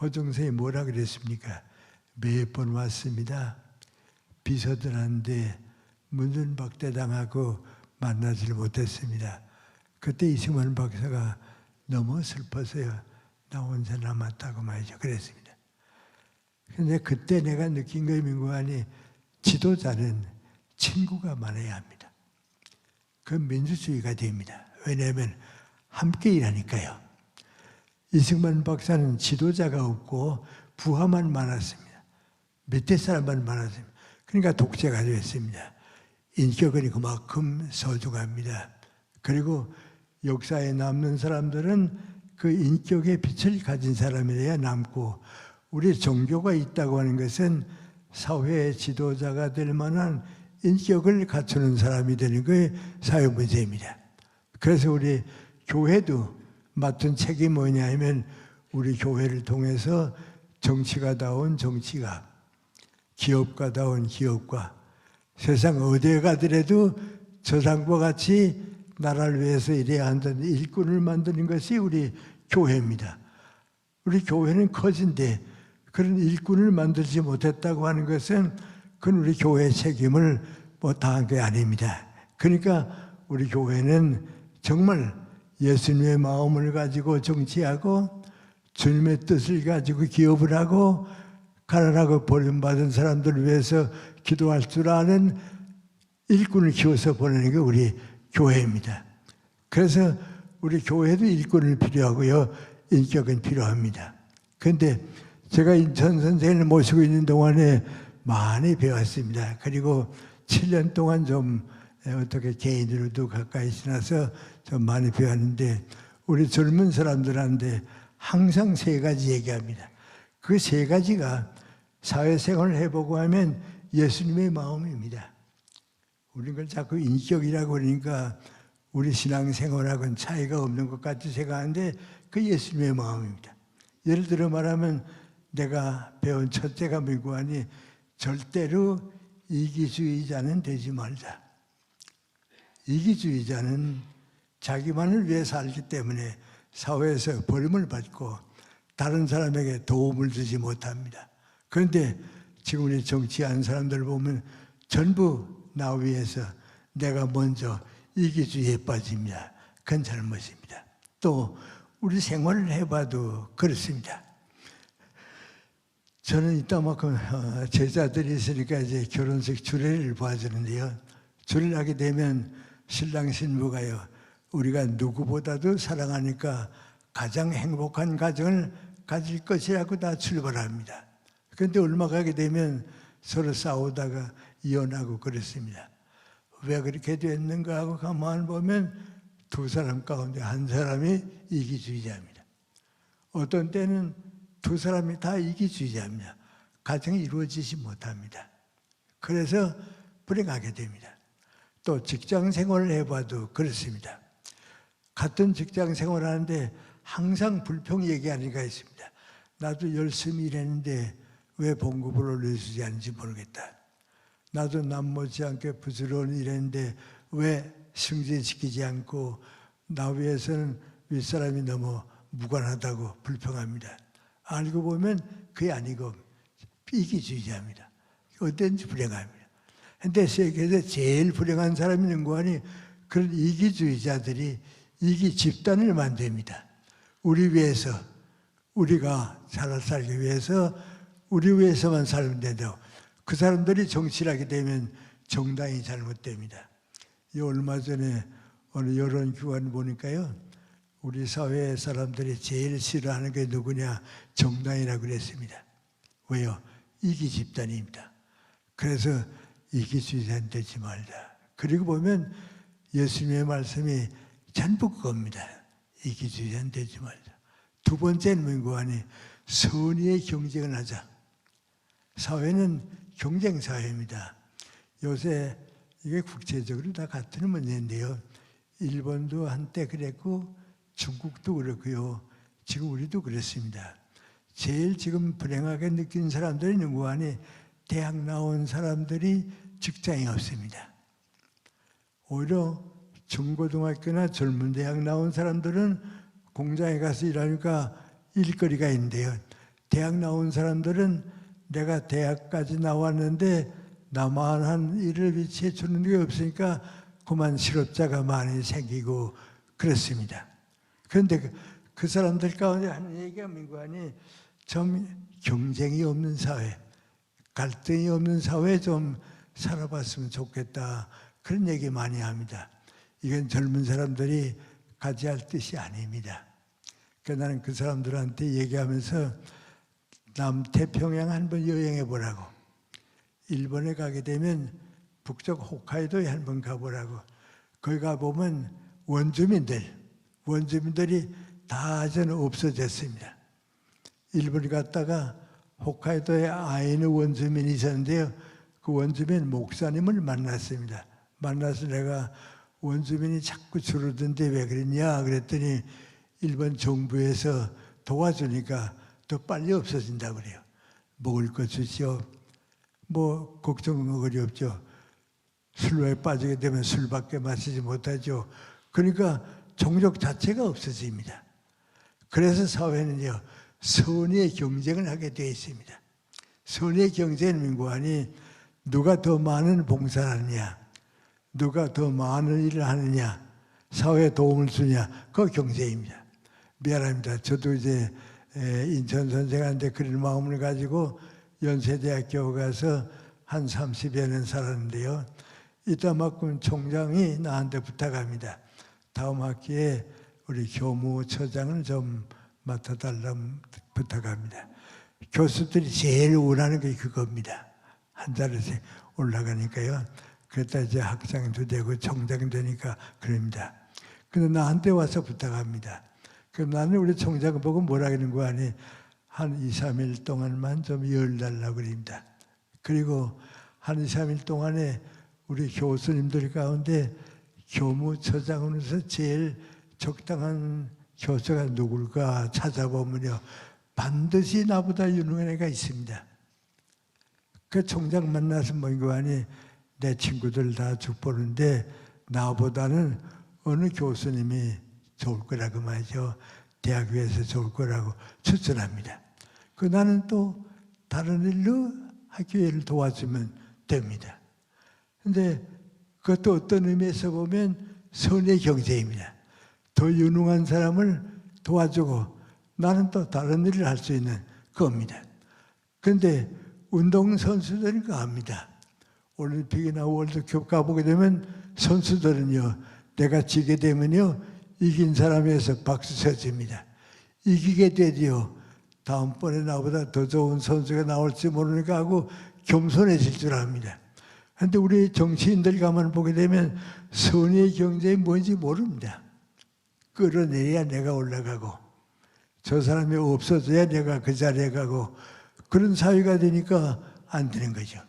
허정 선생이 뭐라 그랬습니까? 몇 번 왔습니다. 비서들한테 문전박대당하고 만나지를 못했습니다. 그때 이승만 박사가 너무 슬퍼서요. 나 혼자 남았다고 말이죠. 그랬습니다. 그런데 그때 내가 느낀 거 민구안이 지도자는 친구가 많아야 합니다. 그 민주주의가 됩니다. 왜냐하면 함께 일하니까요. 이승만 박사는 지도자가 없고 부하만 많았습니다. 밑에 사람만 많았습니다. 그러니까 독재가 되었습니다. 인격은 그만큼 소중합니다. 그리고 역사에 남는 사람들은 그 인격의 빛을 가진 사람이어야 남고, 우리 종교가 있다고 하는 것은 사회의 지도자가 될 만한 인격을 갖추는 사람이 되는 게 사회 문제입니다. 그래서 우리 교회도 맡은 책이 뭐냐 하면 우리 교회를 통해서 정치가다운 정치가, 기업가다운 기업가, 세상 어디에 가더라도 저상과 같이 나라를 위해서 일해야 한다는 일꾼을 만드는 것이 우리 교회입니다. 우리 교회는 커진데 그런 일꾼을 만들지 못했다고 하는 것은 그건 우리 교회의 책임을 다한 게 아닙니다. 그러니까 우리 교회는 정말 예수님의 마음을 가지고 정치하고 주님의 뜻을 가지고 기업을 하고 가난하고 버림받은 사람들을 위해서 기도할 줄 아는 일꾼을 키워서 보내는 게 우리 교회입니다. 그래서 우리 교회도 일꾼을 필요하고요. 인격은 필요합니다. 그런데 제가 인천 선생님을 모시고 있는 동안에 많이 배웠습니다. 그리고 7년 동안 좀 어떻게 개인으로도 가까이 지나서 좀 많이 배웠는데 우리 젊은 사람들한테 항상 3가지 얘기합니다. 그 3가지가 사회생활을 해보고 하면 예수님의 마음입니다. 우리는 그걸 자꾸 인격이라고 그러니까 우리 신앙생활하고는 차이가 없는 것 같이 생각하는데 그 예수님의 마음입니다. 예를 들어 말하면 내가 배운 첫째가 뭐고 하니 절대로 이기주의자는 되지 말자. 이기주의자는 자기만을 위해 살기 때문에 사회에서 버림을 받고 다른 사람에게 도움을 주지 못합니다. 그런데 지금 우리 정치하는 사람들 보면 전부 나 위해서 내가 먼저 이기주의에 빠집니다. 그건 잘못입니다. 또 우리 생활을 해봐도 그렇습니다. 저는 이따만큼 제자들이 있으니까 이제 결혼식 주례를 봐주는데요. 주례를 하게 되면 신랑 신부가요, 우리가 누구보다도 사랑하니까 가장 행복한 가정을 가질 것이라고 다 출발합니다. 그런데 얼마 가게 되면 서로 싸우다가 이혼하고 그랬습니다. 왜 그렇게 됐는가 하고 가만 보면 두 사람 가운데 한 사람이 이기주의자입니다. 어떤 때는 두 사람이 다 이기주의자입니다. 가정이 이루어지지 못합니다. 그래서 불행하게 됩니다. 또 직장 생활을 해봐도 그렇습니다. 같은 직장 생활하는데 항상 불평 얘기하는 게 있습니다. 나도 열심히 일했는데 왜 봉급을 올려주지 않는지 모르겠다. 나도 남 못지않게 부지런히 일했는데 왜 승진시키지 않고 나 위해서는 윗사람이 너무 무관하다고 불평합니다. 알고 보면 그게 아니고 이기주의자입니다. 어땠는지 불행합니다. 근데 세계에서 제일 불행한 사람이 누구 하니 그런 이기주의자들이 이기 집단을 만듭니다. 우리 위해서, 우리가 잘 살기 위해서 우리 위해서만 살면 된다고. 그 사람들이 정치를 하게 되면 정당이 잘못됩니다. 얼마 전에 어느 여론기관 보니까요, 우리 사회 사람들이 제일 싫어하는 게 누구냐? 정당이라고 그랬습니다. 왜요? 이기 집단입니다. 그래서 이기주의자는 되지 말자. 그리고 보면 예수님의 말씀이 전부 그겁니다. 이기주의자는 되지 말자. 두 번째는 뭔고 하니 선의의 경쟁을 하자. 사회는 경쟁 사회입니다. 요새 이게 국제적으로 다 같은 문제인데요. 일본도 한때 그랬고 중국도 그렇고요. 지금 우리도 그렇습니다. 제일 지금 불행하게 느끼는 사람들이 누구 하니 대학 나온 사람들이 직장이 없습니다. 오히려 중고등학교나 젊은 대학 나온 사람들은 공장에 가서 일하니까 일거리가 있는데요. 대학 나온 사람들은 내가 대학까지 나왔는데 나만한 일을 위치해 주는 게 없으니까 그만 실업자가 많이 생기고 그렇습니다. 그런데 그 사람들 가운데 하는 얘기가 뭔가 하니 좀 경쟁이 없는 사회, 갈등이 없는 사회에 좀 살아봤으면 좋겠다. 그런 얘기 많이 합니다. 이건 젊은 사람들이 가지할 뜻이 아닙니다. 그러니까 나는 그 사람들한테 얘기하면서 남태평양 한번 여행해 보라고. 일본에 가게 되면 북쪽 홋카이도에 한번 가보라고. 거기 가보면 원주민들이 다 저는 없어졌습니다. 일본에 갔다가 홋카이도에 아이누 원주민이 있었는데요. 그 원주민 목사님을 만났습니다. 만나서 내가 원주민이 자꾸 줄어든데 왜 그랬냐 그랬더니 일본 정부에서 도와주니까 더 빨리 없어진다고 그래요. 먹을 것 주시오. 뭐 걱정거리 없죠. 술에 빠지게 되면 술밖에 마시지 못하죠. 그러니까 종족 자체가 없어집니다. 그래서 사회는요, 선의의 경쟁을 하게 되어 있습니다. 선의의 경쟁은 민구하니 누가 더 많은 봉사를 하느냐, 누가 더 많은 일을 하느냐, 사회에 도움을 주냐, 그 경쟁입니다. 미안합니다. 저도 이제 인천 선생한테 그런 마음을 가지고 연세대학교 가서 한 30여 년 살았는데요. 이따만큼 총장이 나한테 부탁합니다. 다음 학기에 우리 교무처장을 좀 맡아달라고 부탁합니다. 교수들이 제일 원하는 게 그겁니다. 한 자리에 올라가니까요. 그랬다 이제 학장도 되고 총장이 되니까 그럽니다. 근데 나한테 와서 부탁합니다. 그럼 나는 우리 총장 보고 뭐라 그러는 거 아니? 한 2, 3일 동안만 좀 열달라고 그럽니다. 그리고 한 2, 3일 동안에 우리 교수님들 가운데 교무처장으로서 제일 적당한 교수가 누굴까 찾아보면요, 반드시 나보다 유능한 애가 있습니다. 그 총장 만나서 뭐이거하니 내 친구들 다 쭉 보는데 나보다는 어느 교수님이 좋을 거라고 말이죠. 대학교에서 좋을 거라고 추천합니다. 그 나는 또 다른 일로 학교 일을 도와주면 됩니다. 근데 그것도 어떤 의미에서 보면 선의 경제입니다. 더 유능한 사람을 도와주고 나는 또 다른 일을 할 수 있는 겁니다. 그런데 운동선수들은 그거 압니다. 올림픽이나 월드컵 가보게 되면 선수들은요, 내가 지게 되면요, 이긴 사람에서 박수 쳐줍니다. 이기게 되지요, 다음번에 나보다 더 좋은 선수가 나올지 모르니까 하고 겸손해질 줄 압니다. 그런데 우리 정치인들 가만 보게 되면 선의 경제가 뭔지 모릅니다. 끌어내야 내가 올라가고 저 사람이 없어져야 내가 그 자리에 가고 그런 사회가 되니까 안 되는 거죠.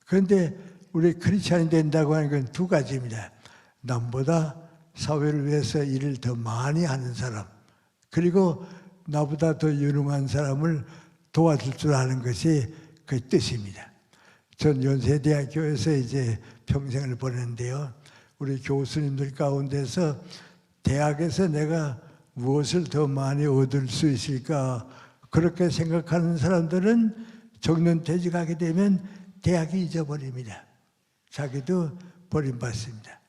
그런데 우리 크리스찬이 된다고 하는 건 두 가지입니다. 남보다 사회를 위해서 일을 더 많이 하는 사람, 그리고 나보다 더 유능한 사람을 도와줄 줄 아는 것이 그 뜻입니다. 전 연세대학교에서 이제 평생을 보냈는데요, 우리 교수님들 가운데서 대학에서 내가 무엇을 더 많이 얻을 수 있을까 그렇게 생각하는 사람들은 정년퇴직하게 되면 대학이 잊어버립니다. 자기도 버림받습니다.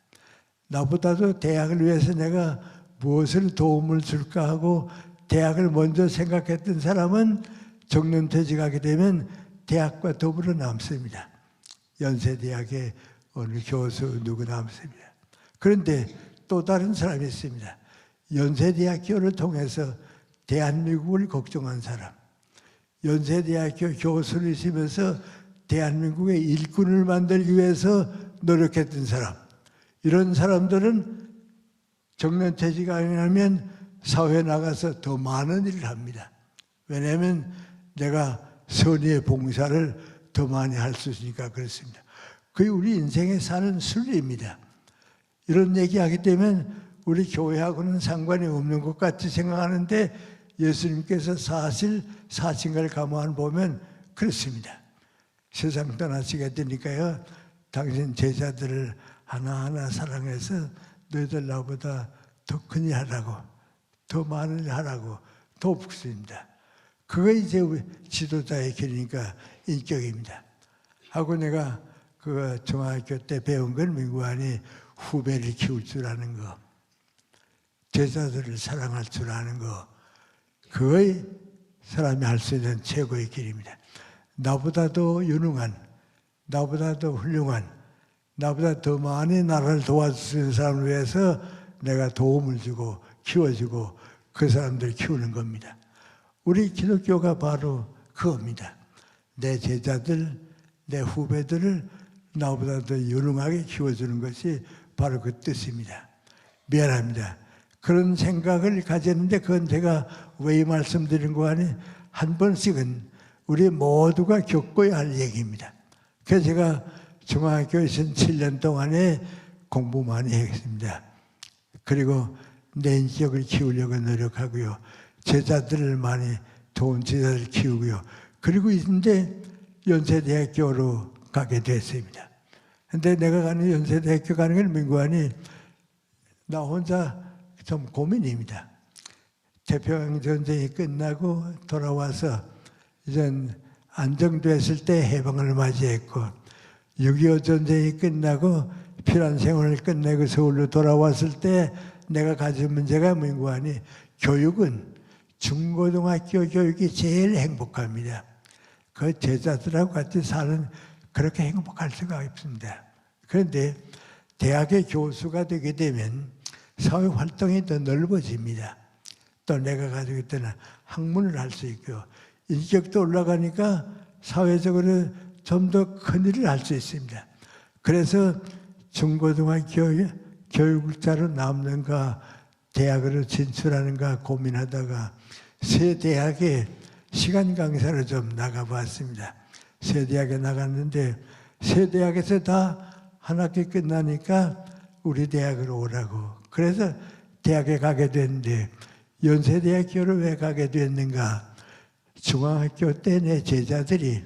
나보다도 대학을 위해서 내가 무엇을 도움을 줄까 하고 대학을 먼저 생각했던 사람은 정년퇴직하게 되면 대학과 더불어 남습니다. 연세대학의 어느 교수 누구 남습니다. 그런데 또 다른 사람이 있습니다. 연세대학교를 통해서 대한민국을 걱정한 사람, 연세대학교 교수를 있으면서 대한민국의 일꾼을 만들기 위해서 노력했던 사람, 이런 사람들은 정년퇴직하면 사회에 나가서 더 많은 일을 합니다. 왜냐하면 내가 선의의 봉사를 더 많이 할 수 있으니까 그렇습니다. 그게 우리 인생에 사는 순리입니다. 이런 얘기하기 때문에 우리 교회하고는 상관이 없는 것 같이 생각하는데 예수님께서 사실 사신과를 가만 보면 그렇습니다. 세상 떠나시게 되니까요, 당신 제자들을 하나하나 사랑해서 너희들 나보다 더 큰 일 하라고, 더 많은 일 하라고 돕습니다. 그거 이제 우리 지도자의 길이니까 인격입니다. 하고 내가 그 중학교 때 배운 건 민구안이 후배를 키울 줄 아는 거, 제자들을 사랑할 줄 아는 거, 그거의 사람이 할 수 있는 최고의 길입니다. 나보다 더 유능한, 나보다 더 훌륭한, 나보다 더 많이 나라를 도와줄 수 있는 사람을 위해서 내가 도움을 주고 키워주고 그 사람들을 키우는 겁니다. 우리 기독교가 바로 그겁니다. 내 제자들, 내 후배들을 나보다 더 유능하게 키워주는 것이 바로 그 뜻입니다. 미안합니다. 그런 생각을 가졌는데 그건 제가 왜 말씀드린 거 아니 한 번씩은 우리 모두가 겪어야 할 얘기입니다. 그래서 제가 중학교에서 7년 동안에 공부 많이 했습니다. 그리고 내 인격을 키우려고 노력하고요. 제자들을 많이 좋은 제자들을 키우고요. 그리고 이제 연세대학교로 가게 됐습니다. 근데 내가 가는 연세대학교 가는 건 민구안이 나 혼자 좀 고민입니다. 태평양 전쟁이 끝나고 돌아와서 이젠 안정됐을 때 해방을 맞이했고 6.25 전쟁이 끝나고 피난 생활을 끝내고 서울로 돌아왔을 때 내가 가진 문제가 민구안이 교육은 중고등학교 교육이 제일 행복합니다. 그 제자들하고 같이 사는 그렇게 행복할 수가 없습니다. 그런데 대학의 교수가 되게 되면 사회 활동이 더 넓어집니다. 또 내가 가지고 있던 학문을 할 수 있고 인격도 올라가니까 사회적으로 좀 더 큰 일을 할 수 있습니다. 그래서 중고등학교 교육자로 남는가 대학으로 진출하는가 고민하다가 새 대학에 시간 강사로 좀 나가봤습니다. 새 대학에 나갔는데 새 대학에서 다 한 학기 끝나니까 우리 대학으로 오라고. 그래서 대학에 가게 됐는데 연세대학교를 왜 가게 됐는가? 중앙학교 때 내 제자들이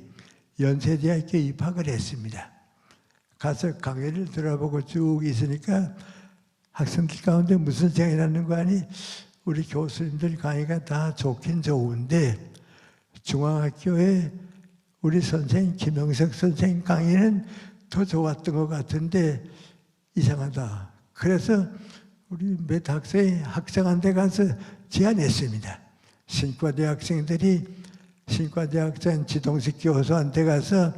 연세대학교 입학을 했습니다. 가서 강의를 들어보고 쭉 있으니까 학생들 가운데 무슨 생각이 나는 거 아니? 우리 교수님들 강의가 다 좋긴 좋은데 중앙학교에 우리 선생님 김영석 선생님 강의는 더 좋았던 것 같은데 이상하다. 그래서 우리 몇 학생이 학생한테 가서 제안했습니다. 신과대 학생들이 신과대학생 지동식 교수한테 가서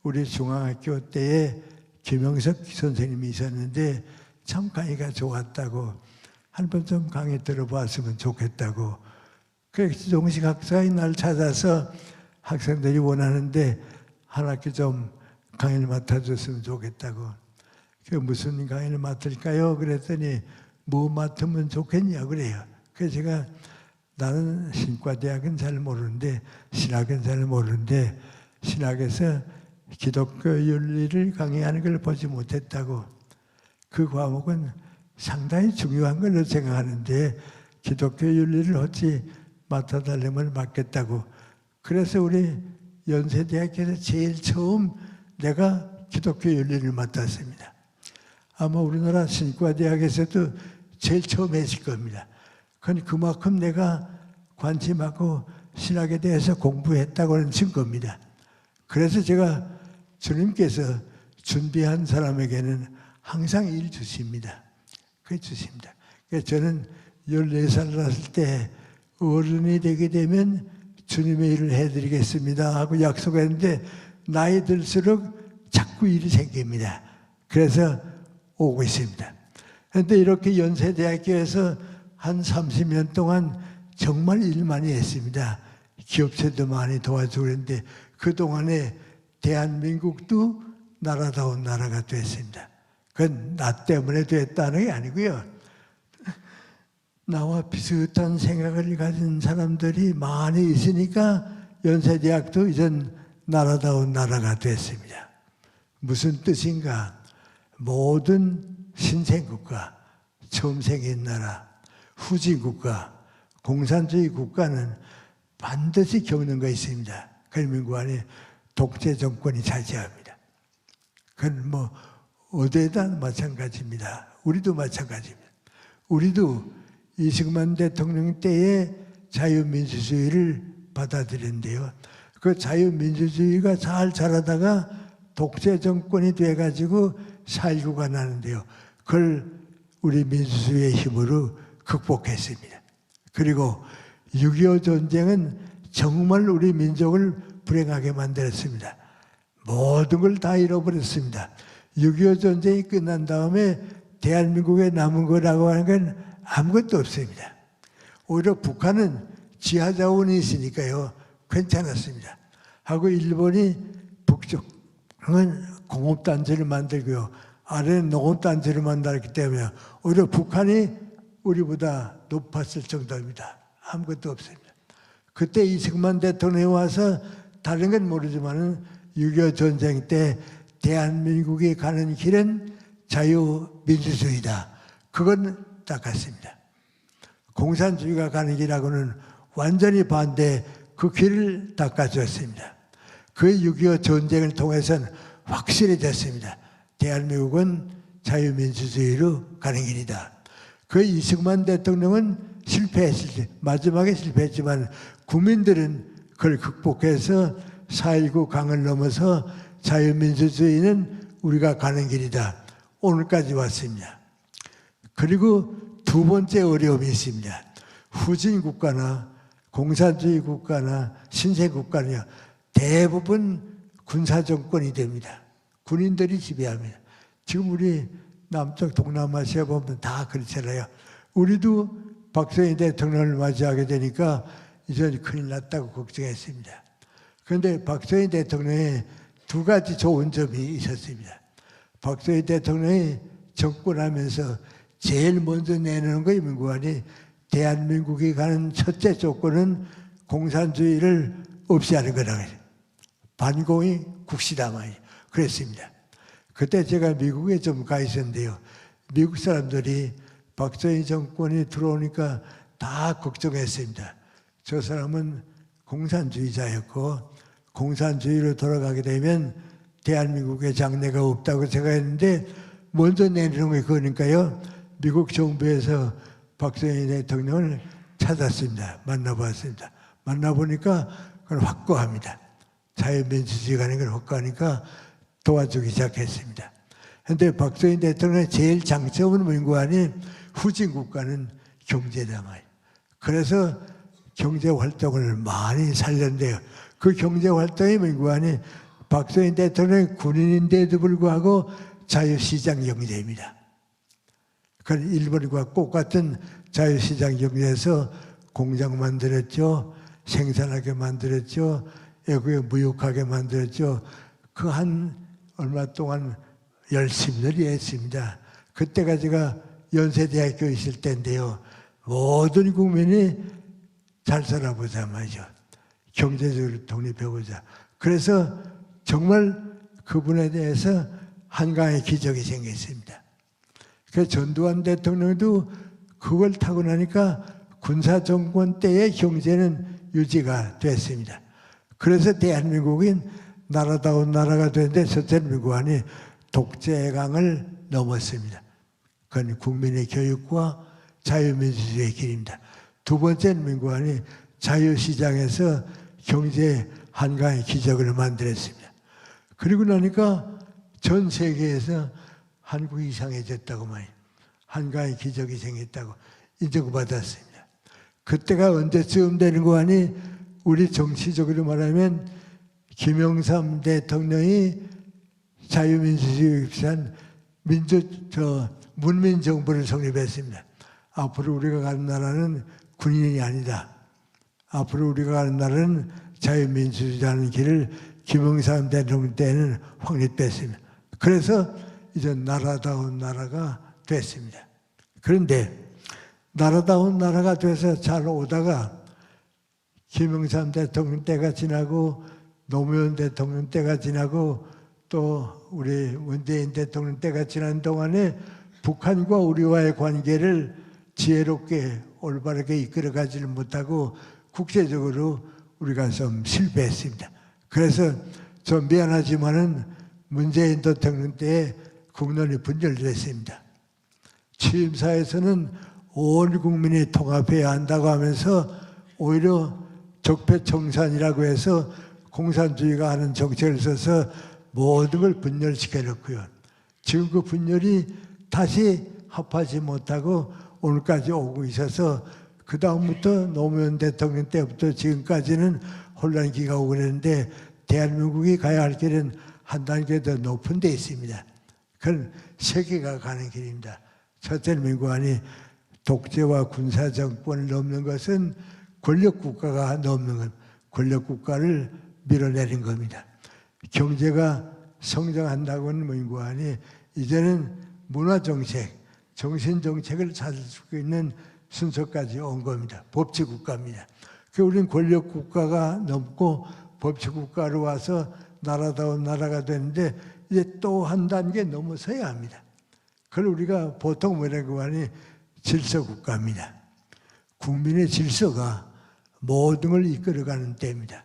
우리 중앙학교 때에 김영석 선생님이 있었는데 참 강의가 좋았다고 한 번 좀 강의 들어봤으면 좋겠다고. 그래서 지동식 학사의 날 찾아서 학생들이 원하는데 한 학기 좀 강의를 맡아줬으면 좋겠다고. 그 무슨 강의를 맡을까요? 그랬더니 뭐 맡으면 좋겠냐 그래요. 그래서 제가 나는 신과대학은 잘 모르는데 신학은 잘 모르는데 신학에서 기독교 윤리를 강의하는 걸 보지 못했다고. 그 과목은 상당히 중요한 걸로 생각하는데 기독교 윤리를 어찌 맡아달라면 맡겠다고. 그래서 우리 연세대학교에서 제일 처음 내가 기독교 윤리를 맡았습니다. 아마 우리나라 신과대학에서도 제일 처음 했을 겁니다. 그만큼 내가 관심하고 신학에 대해서 공부했다고는 증거입니다. 그래서 제가 주님께서 준비한 사람에게는 항상 일 주십니다. 그래 주십니다. 그래서 저는 14살 났을 때 어른이 되게 되면 주님의 일을 해드리겠습니다 하고 약속했는데 나이 들수록 자꾸 일이 생깁니다. 그래서 오고 있습니다. 그런데 이렇게 연세대학교에서 한 30년 동안 정말 일 많이 했습니다. 기업체도 많이 도와주고 그랬는데 그동안에 대한민국도 나라다운 나라가 됐습니다. 그건 나 때문에 됐다는 게 아니고요. 나와 비슷한 생각을 가진 사람들이 많이 있으니까 연세대학도 이젠 나라다운 나라가 됐습니다. 무슨 뜻인가? 모든 신생국가, 처음 생긴 나라, 후진국가, 공산주의 국가는 반드시 겪는 것이 있습니다. 그민국 안에 독재 정권이 차지합니다. 그건 뭐 어디에다 마찬가지입니다. 우리도 마찬가지입니다. 우리도 이승만 대통령 때에 자유민주주의를 받아들였는데요. 그 자유민주주의가 잘 자라다가 독재 정권이 돼가지고 4.19가 나는데요. 그걸 우리 민주주의의 힘으로 극복했습니다. 그리고 6.25 전쟁은 정말 우리 민족을 불행하게 만들었습니다. 모든 걸 다 잃어버렸습니다. 6.25 전쟁이 끝난 다음에 대한민국에 남은 거라고 하는 건 아무것도 없습니다. 오히려 북한은 지하자원이 있으니까요. 괜찮았습니다. 하고 일본이 북쪽은 공업단지를 만들고요. 아래는 농업단지를 만들었기 때문에 오히려 북한이 우리보다 높았을 정도입니다. 아무것도 없습니다. 그때 이승만 대통령이 와서 다른 건 모르지만 6.25 전쟁 때 대한민국이 가는 길은 자유민주주의다. 그건 딱 같습니다. 공산주의가 가는 길하고는 완전히 반대 그 길을 닦아주었습니다. 그 6.25 전쟁을 통해서는 확실히 됐습니다. 대한민국은 자유민주주의로 가는 길이다. 그 이승만 대통령은 실패했을 때 마지막에 실패했지만 국민들은 그걸 극복해서 4.19 강을 넘어서 자유민주주의는 우리가 가는 길이다. 오늘까지 왔습니다. 그리고 두 번째 어려움이 있습니다. 후진 국가나 공산주의 국가나 신생 국가는 대부분 군사정권이 됩니다. 군인들이 지배합니다. 지금 우리 남쪽 동남아시아 보면 다 그렇잖아요. 우리도 박정희 대통령을 맞이하게 되니까 이제 큰일 났다고 걱정했습니다. 그런데 박정희 대통령의 두 가지 좋은 점이 있었습니다. 박정희 대통령이 정권하면서 제일 먼저 내놓은 거 민국안이 대한민국이 가는 첫째 조건은 공산주의를 없이 하는 거라고 해요. 반공이 국시다마이 그랬습니다. 그때 제가 미국에 좀 가 있었는데요. 미국 사람들이 박정희 정권이 들어오니까 다 걱정했습니다. 저 사람은 공산주의자였고 공산주의로 돌아가게 되면 대한민국의 장래가 없다고 생각했는데 먼저 내리는 게 그거니까요. 미국 정부에서 박정희 대통령을 찾았습니다. 만나봤습니다. 만나보니까 그걸 확고합니다. 자유민주주의가 아닌 걸 확고하니까 도와주기 시작했습니다. 그런데 박정희 대통령의 제일 장점은 뭔가 하니 후진 국가는 경제잖아요. 그래서 경제 활동을 많이 살렸는데요. 그 경제 활동이 뭔가 하니 박정희 대통령이 군인인데도 불구하고 자유시장 경제입니다. 그건 일본과 똑같은 자유시장 경제에서 공장 만들었죠. 생산하게 만들었죠. 외국에 무역하게 만들었죠. 그 한 얼마 동안 열심히 했습니다. 그때가 제가 연세대학교 있을 때인데요. 모든 국민이 잘 살아보자 말이죠. 경제적으로 독립해보자. 그래서 정말 그분에 대해서 한강의 기적이 생겼습니다. 그 전두환 대통령도 그걸 타고 나니까 군사정권 때의 경제는 유지가 됐습니다. 그래서 대한민국인 나라다운 나라가 됐는데 첫째는 민국안이 독재강을 넘었습니다. 그건 국민의 교육과 자유민주주의의 길입니다. 두 번째는 민국안이 자유시장에서 경제 한강의 기적을 만들었습니다. 그리고 나니까 전 세계에서 한국이 이상해졌다고 말이에요. 한강의 기적이 생겼다고 인정받았습니다. 그때가 언제쯤 되는 거 아니? 우리 정치적으로 말하면 김영삼 대통령이 자유민주주의 입산 문민정부를 성립했습니다. 앞으로 우리가 가는 나라는 군인이 아니다. 앞으로 우리가 가는 나라는 자유민주주의라는 길을 김영삼 대통령 때는 확립됐습니다. 그래서 이제 나라다운 나라가 됐습니다. 그런데 나라다운 나라가 돼서 잘 오다가 김영삼 대통령 때가 지나고 노무현 대통령 때가 지나고 또 우리 문재인 대통령 때가 지난 동안에 북한과 우리와의 관계를 지혜롭게 올바르게 이끌어가지를 못하고 국제적으로 우리가 좀 실패했습니다. 그래서 좀 미안하지만은 문재인 대통령 때 국론이 분열됐습니다. 취임사에서는 온 국민이 통합해야 한다고 하면서 오히려 적폐청산이라고 해서 공산주의가 하는 정책을 써서 모든 걸 분열시켜 놓고요. 지금 그 분열이 다시 합하지 못하고 오늘까지 오고 있어서 그 다음부터 노무현 대통령 때부터 지금까지는 혼란기가 오고 그랬는데 대한민국이 가야 할 길은 한 단계 더 높은 데 있습니다. 그건 세계가 가는 길입니다. 첫째는 민국안이 독재와 군사정권을 넘는 것은 권력국가가 넘는 것, 권력국가를 밀어내린 겁니다. 경제가 성장한다고는 민국안이 이제는 문화정책, 정신정책을 찾을 수 있는 순서까지 온 겁니다. 법치국가입니다. 우리는 권력국가가 넘고 법치국가로 와서 나라다운 나라가 되는데 이제 또 한 단계 넘어서야 합니다. 그걸 우리가 보통 뭐라고 하니 질서국가입니다. 국민의 질서가 모든 걸 이끌어가는 때입니다.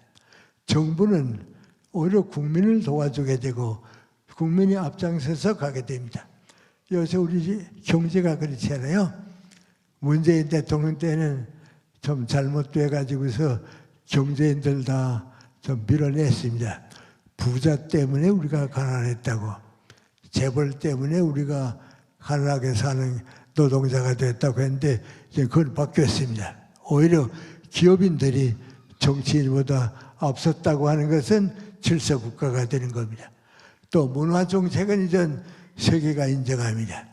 정부는 오히려 국민을 도와주게 되고 국민이 앞장서서 가게 됩니다. 요새 우리 경제가 그렇지 않아요? 문재인 대통령 때는 좀 잘못돼 가지고서 경제인들 다 좀 밀어냈습니다. 부자 때문에 우리가 가난했다고, 재벌 때문에 우리가 가난하게 사는 노동자가 됐다고 했는데 이제 그건 바뀌었습니다. 오히려 기업인들이 정치인보다 앞섰다고 하는 것은 질서국가가 되는 겁니다. 또 문화정책은 이제 세계가 인정합니다.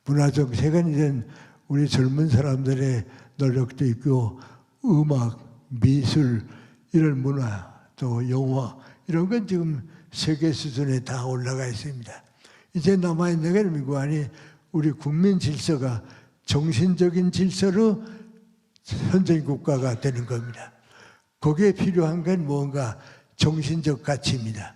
문화정책은 이제 우리 젊은 사람들의 노력도 있고 음악, 미술, 이런 문화, 또 영화 이런 건 지금 세계 수준에 다 올라가 있습니다. 이제 남아있는 게 민국안이 우리 국민 질서가 정신적인 질서로 선진국가가 되는 겁니다. 거기에 필요한 건 뭔가 정신적 가치입니다.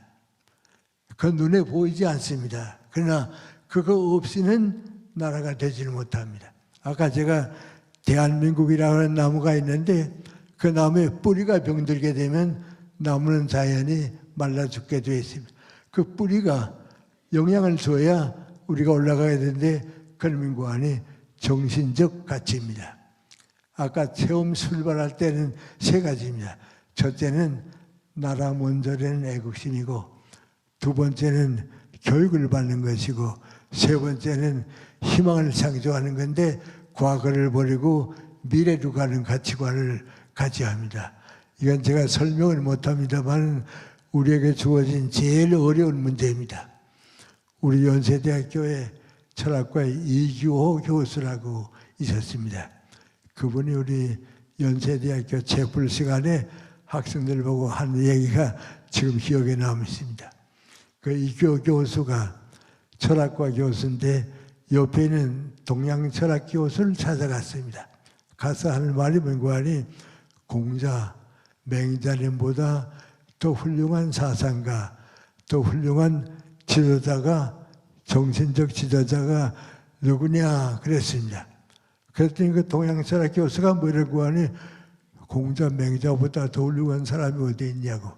그 눈에 보이지 않습니다. 그러나 그거 없이는 나라가 되지를 못합니다. 아까 제가 대한민국이라는 나무가 있는데 그 나무의 뿌리가 병들게 되면 나무는 자연히 말라 죽게 되어 있습니다. 그 뿌리가 영향을 줘야 우리가 올라가야 되는데 걸민구안이 정신적 가치입니다. 아까 처음 출발할 때는 세 가지입니다. 첫째는 나라 먼저라는 애국심이고, 두 번째는 교육을 받는 것이고, 세 번째는 희망을 창조하는 건데 과거를 버리고 미래로 가는 가치관을 가져야 합니다. 이건 제가 설명을 못합니다만 우리에게 주어진 제일 어려운 문제입니다. 우리 연세대학교에 철학과 이규호 교수라고 있었습니다. 그분이 우리 연세대학교 채플 시간에 학생들 보고 한 얘기가 지금 기억에 남습니다. 그 이규호 교수가 철학과 교수인데 옆에 있는 동양 철학 교수를 찾아갔습니다. 가서 하는 말이 뭔가니 공자, 맹자님보다 더 훌륭한 사상가, 더 훌륭한 지도자가, 정신적 지도자가 누구냐 그랬습니다. 그랬더니 그 동양 철학 교수가 뭐라고 하니 공자, 맹자보다 더 훌륭한 사람이 어디 있냐고.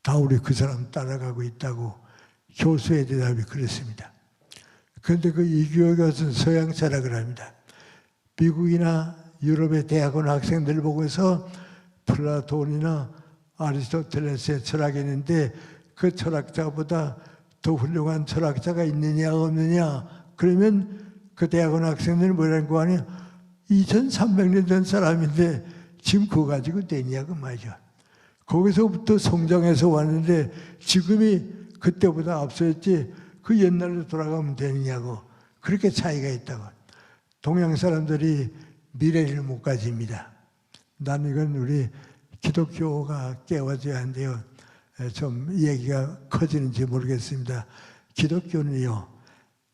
다 우리 그 사람 따라가고 있다고 교수의 대답이 그랬습니다. 그런데 그 이규호 교수는 서양 철학을 합니다. 미국이나 유럽의 대학원 학생들 보고서 플라톤이나 아리스토텔레스의 철학이 있는데 그 철학자보다 더 훌륭한 철학자가 있느냐 없느냐 그러면 그 대학원 학생들은 뭐라고 하니 2300년 된 사람인데 지금 그거 가지고 되냐고 말이죠. 거기서부터 성장해서 왔는데 지금이 그때보다 앞서있지 그 옛날로 돌아가면 되느냐고. 그렇게 차이가 있다고. 동양 사람들이 미래를 못 가집니다. 나는 이건 우리 기독교가 깨워져야 한데요. 좀 얘기가 커지는지 모르겠습니다. 기독교는요,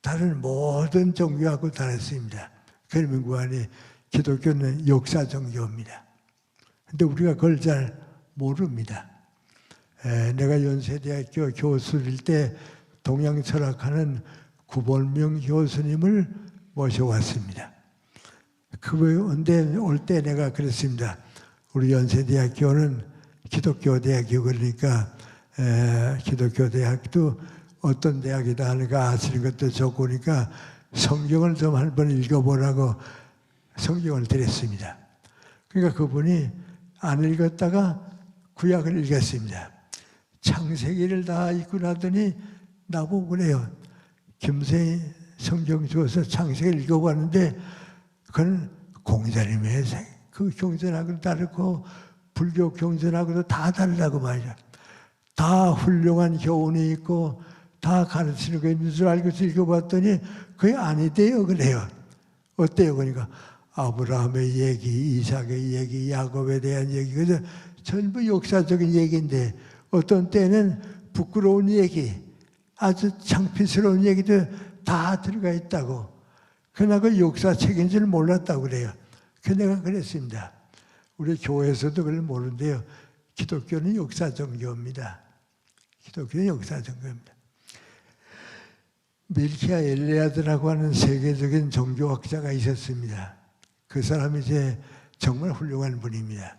다른 모든 종교하고 다릅니다. 그러면 구하니 기독교는 역사 종교입니다. 근데 우리가 그걸 잘 모릅니다. 내가 연세대학교 교수일 때 동양 철학하는 구본명 교수님을 모셔왔습니다. 그런데 올 때 내가 그랬습니다. 우리 연세대학교는 기독교 대학이고 그러니까 기독교 대학도 어떤 대학이다 하니까 아시는 것도 좋고 그러니까 성경을 좀 한번 읽어보라고 성경을 드렸습니다. 그러니까 그분이 안 읽었다가 구약을 읽었습니다. 창세기를 다 읽고 나더니 나보고 그래요. 김세희 성경 주어서 창세기를 읽어봤는데 그건 공자님의 그 경전하고도 다르고 불교 경전하고도 다 다르다고 말이죠. 다 훌륭한 교훈이 있고 다 가르치는 거 있는 줄 알고 읽어봤더니 그게 아니대요 그래요. 어때요? 그러니까 아브라함의 얘기, 이삭의 얘기, 야곱에 대한 얘기 그죠? 전부 역사적인 얘기인데 어떤 때는 부끄러운 얘기, 아주 창피스러운 얘기도 다 들어가 있다고. 그러나 그 역사책인 줄 몰랐다고 그래요. 그래서 내가 그랬습니다. 우리 교회에서도 그걸 모르는데요. 기독교는 역사 종교입니다. 기독교는 역사 종교입니다. 밀키아 엘리아드라고 하는 세계적인 종교학자가 있었습니다. 그 사람이 이제 정말 훌륭한 분입니다.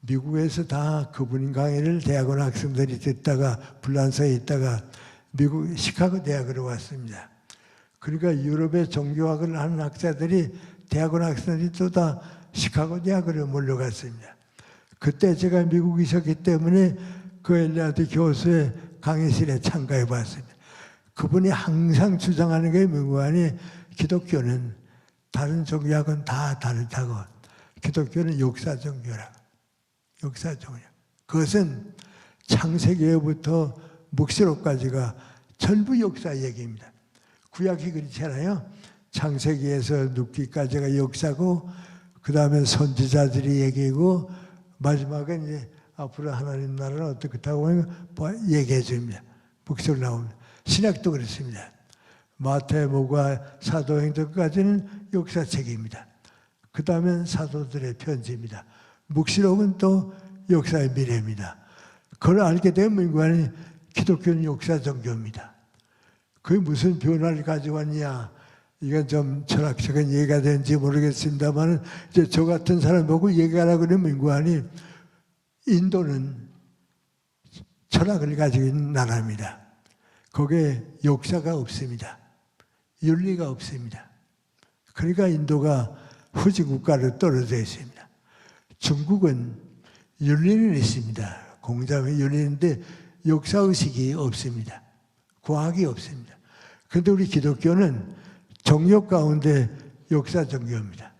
미국에서 다 그분 강의를 대학원 학생들이 듣다가 불란서에 있다가 미국 시카고 대학으로 왔습니다. 그러니까 유럽의 종교학을 하는 학자들이 대학원 학생들이 또 다 시카고 대학으로 몰려갔습니다. 그때 제가 미국에 있었기 때문에 그 엘리아드 교수의 강의실에 참가해 봤습니다. 그분이 항상 주장하는 게 뭐냐면 기독교는 다른 종교하고는 다 다르다고. 기독교는 역사 종교라고. 역사 종교. 그것은 창세기부터 묵시록까지가 전부 역사 얘기입니다. 구약이 그렇잖아요. 창세기에서 눕기까지가 역사고 그 다음에 선지자들이 얘기고 마지막에 이제 앞으로 하나님 나라는 어떻다고 얘기해 줍니다. 묵시록 나옵니다. 신약도 그렇습니다. 마태복음과 사도행전까지는 역사책입니다. 그 다음엔 사도들의 편지입니다. 묵시록은 또 역사의 미래입니다. 그걸 알게 되면 인간이 기독교는 역사 종교입니다. 그게 무슨 변화를 가져왔냐? 이건 좀 철학적인 얘기가 되는지 모르겠습니다만, 이제 저 같은 사람 보고 얘기하라고 그러면 민구하니, 인도는 철학을 가지고 있는 나라입니다. 거기에 역사가 없습니다. 윤리가 없습니다. 그러니까 인도가 후진 국가로 떨어져 있습니다. 중국은 윤리는 있습니다. 공자의 윤리인데 역사의식이 없습니다. 과학이 없습니다. 그런데 우리 기독교는 종교 가운데 역사 종교입니다.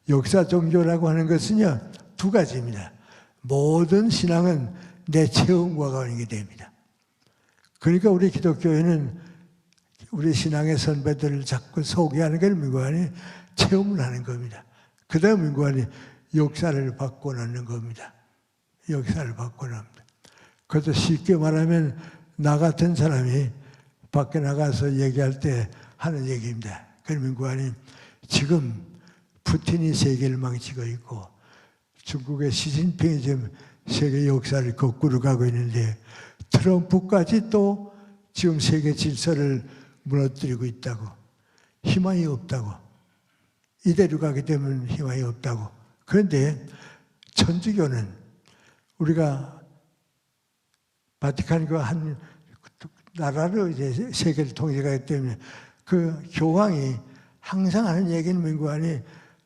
역사 종교라고 하는 것은요, 두 가지입니다. 모든 신앙은 내 체험과 관계가 됩니다. 그러니까 우리 기독교에는 우리 신앙의 선배들을 자꾸 소개하는 게 민구하니 체험을 하는 겁니다. 그 다음 민구하니 역사를 바꿔놓는 겁니다. 역사를 바꿔놓습니다. 그래서 쉽게 말하면 나 같은 사람이 밖에 나가서 얘기할 때 하는 얘기입니다. 그럼 민구하니 지금 푸틴이 세계를 망치고 있고 중국의 시진핑이 지금 세계 역사를 거꾸로 가고 있는데 트럼프까지 또 지금 세계 질서를 무너뜨리고 있다고. 희망이 없다고. 이대로 가게 되면 희망이 없다고. 그런데 천주교는 우리가 바티칸과 한 나라로 이제 세계를 통일하기 때문에 그 교황이 항상 하는 얘기는 민구하니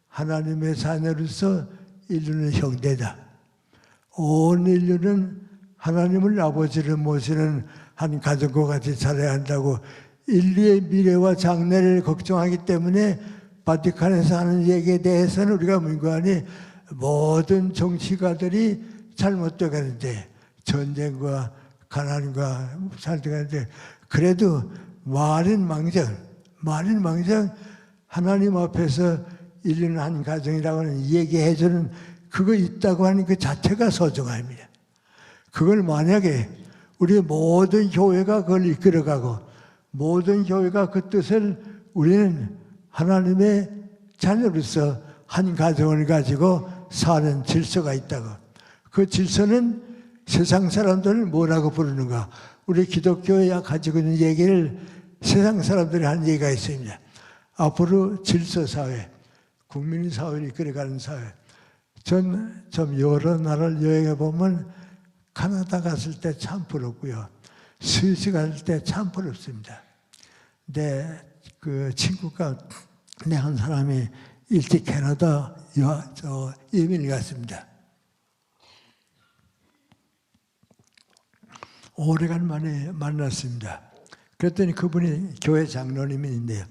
하나님의 자녀로서 인류는 형제다. 온 인류는 하나님을 아버지를 모시는 한 가족과 같이 살아야 한다고 인류의 미래와 장래를 걱정하기 때문에 바티칸에서 하는 얘기에 대해서는 우리가 민구하니 모든 정치가들이 잘못되어 가는데 전쟁과 가난과 살때 가는데 그래도 말은 망정 하나님 앞에서 인류는 한 가정이라고 하는 얘기해주는 그거 있다고 하는 그 자체가 소중합니다. 그걸 만약에 우리 모든 교회가 그걸 이끌어가고 모든 교회가 그 뜻을 우리는 하나님의 자녀로서 한 가정을 가지고 사는 질서가 있다고. 그 질서는 세상 사람들을 뭐라고 부르는가? 우리 기독교가 가지고 있는 얘기를 세상 사람들이 하는 얘기가 있습니다. 앞으로 질서사회, 국민사회를 이끌어가는 사회. 전 좀 여러 나라를 여행해 보면 캐나다 갔을 때 참 부럽고요. 스위스 갔을 때 참 부럽습니다. 내 그 친구가 내 한 사람이 일찍 캐나다 이민을 갔습니다. 오래간만에 만났습니다. 그랬더니 그분이 교회 장로님인데요.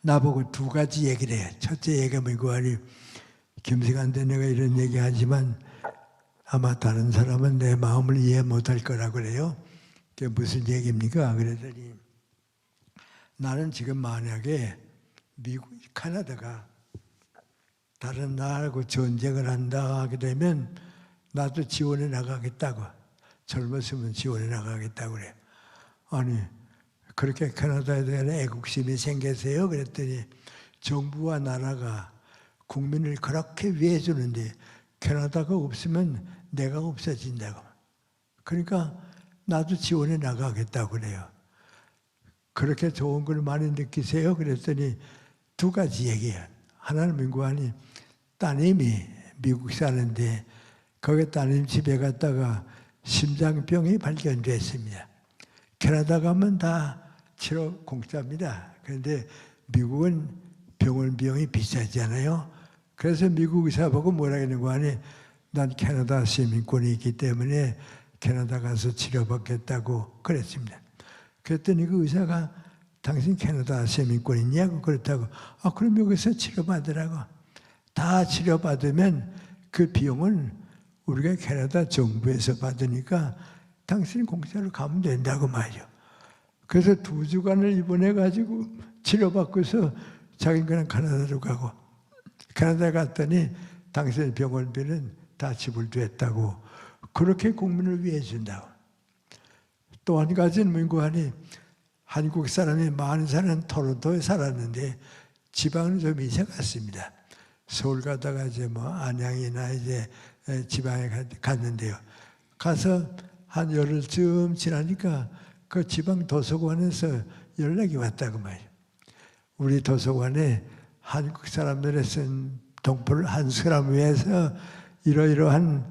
나보고 두 가지 얘기를 해요. 첫째 얘기가 뭐고 하니 겸손한데 내가 이런 얘기하지만 아마 다른 사람은 내 마음을 이해 못할 거라고 그래요. 그게 무슨 얘기입니까? 그랬더니 나는 지금 만약에 미국, 캐나다가 다른 나라하고 전쟁을 한다 하게 되면 나도 지원해 나가겠다고. 젊었으면 지원해 나가겠다고 그래. 아니 그렇게 캐나다에 대한 애국심이 생겼어요? 그랬더니 정부와 나라가 국민을 그렇게 위해 주는데 캐나다가 없으면 내가 없어진다고. 그러니까 나도 지원해 나가겠다고 그래요. 그렇게 좋은 걸 많이 느끼세요? 그랬더니 두 가지 얘기예요. 하나는 민구하니 따님이 미국 사는데 거기 따님 집에 갔다가 심장병이 발견됐습니다. 캐나다 가면 다 치료 공짜입니다. 그런데 미국은 병원 비용이 비싸잖아요. 그래서 미국 의사 보고 뭐라 하는 거 아니? 난 캐나다 시민권이 있기 때문에 캐나다 가서 치료받겠다고 그랬습니다. 그랬더니 그 의사가 당신 캐나다 시민권 있냐고 그렇다고. 아 그럼 여기서 치료받으라고. 다 치료받으면 그 비용은 우리가 캐나다 정부에서 받으니까 당신 공짜로 가면 된다고 말이죠. 그래서 2주간을 입원해가지고 치료받고서 자기는 그냥 캐나다로 가고 캐나다 갔더니 당신 병원비는 다 지불됐다고. 그렇게 국민을 위해 준다고. 또 한 가지는 민구하니 한국 사람이 많은 사람은 토론토에 살았는데 지방은 좀 이사 갔습니다. 서울 가다가 이제 뭐 안양이나 이제 지방에 갔는데요. 가서 한 열흘쯤 지나니까 그 지방 도서관에서 연락이 왔다고 말이에요. 우리 도서관에 한국 사람들이 쓴 동포를 한 사람 위해서 이러이러한